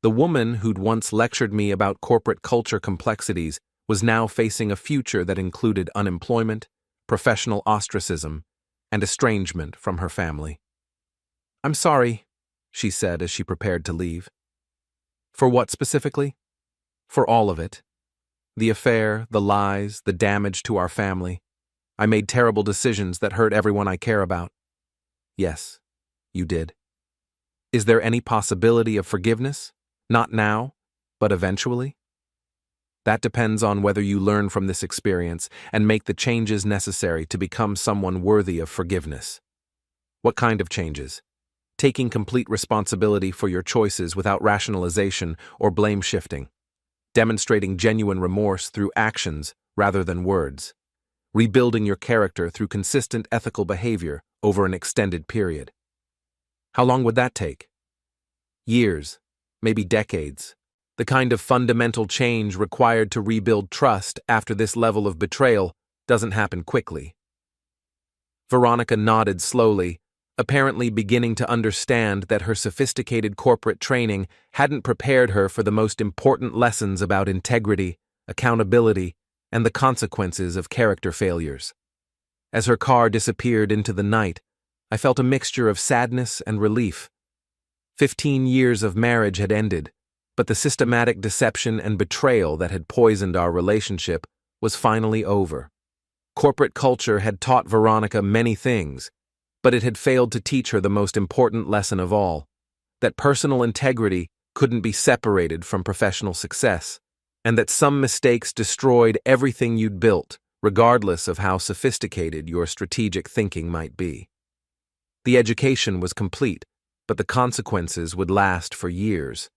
Speaker 1: The woman who'd once lectured me about corporate culture complexities was now facing a future that included unemployment, professional ostracism, and estrangement from her family. "I'm sorry," she said as she prepared to leave. "For what specifically?" "For all of it. The affair, the lies, the damage to our family. I made terrible decisions that hurt everyone I care about." "Yes, you did." "Is there any possibility of forgiveness? Not now, but eventually?" "That depends on whether you learn from this experience and make the changes necessary to become someone worthy of forgiveness." "What kind of changes?" "Taking complete responsibility for your choices without rationalization or blame shifting. Demonstrating genuine remorse through actions rather than words. Rebuilding your character through consistent ethical behavior over an extended period." "How long would that take?" "Years, maybe decades. The kind of fundamental change required to rebuild trust after this level of betrayal doesn't happen quickly." Veronica nodded slowly, apparently beginning to understand that her sophisticated corporate training hadn't prepared her for the most important lessons about integrity, accountability, and the consequences of character failures. As her car disappeared into the night, I felt a mixture of sadness and relief. 15 years of marriage had ended, but the systematic deception and betrayal that had poisoned our relationship was finally over. Corporate culture had taught Veronica many things, but it had failed to teach her the most important lesson of all, that personal integrity couldn't be separated from professional success, and that some mistakes destroyed everything you'd built, regardless of how sophisticated your strategic thinking might be. The education was complete, but the consequences would last for years.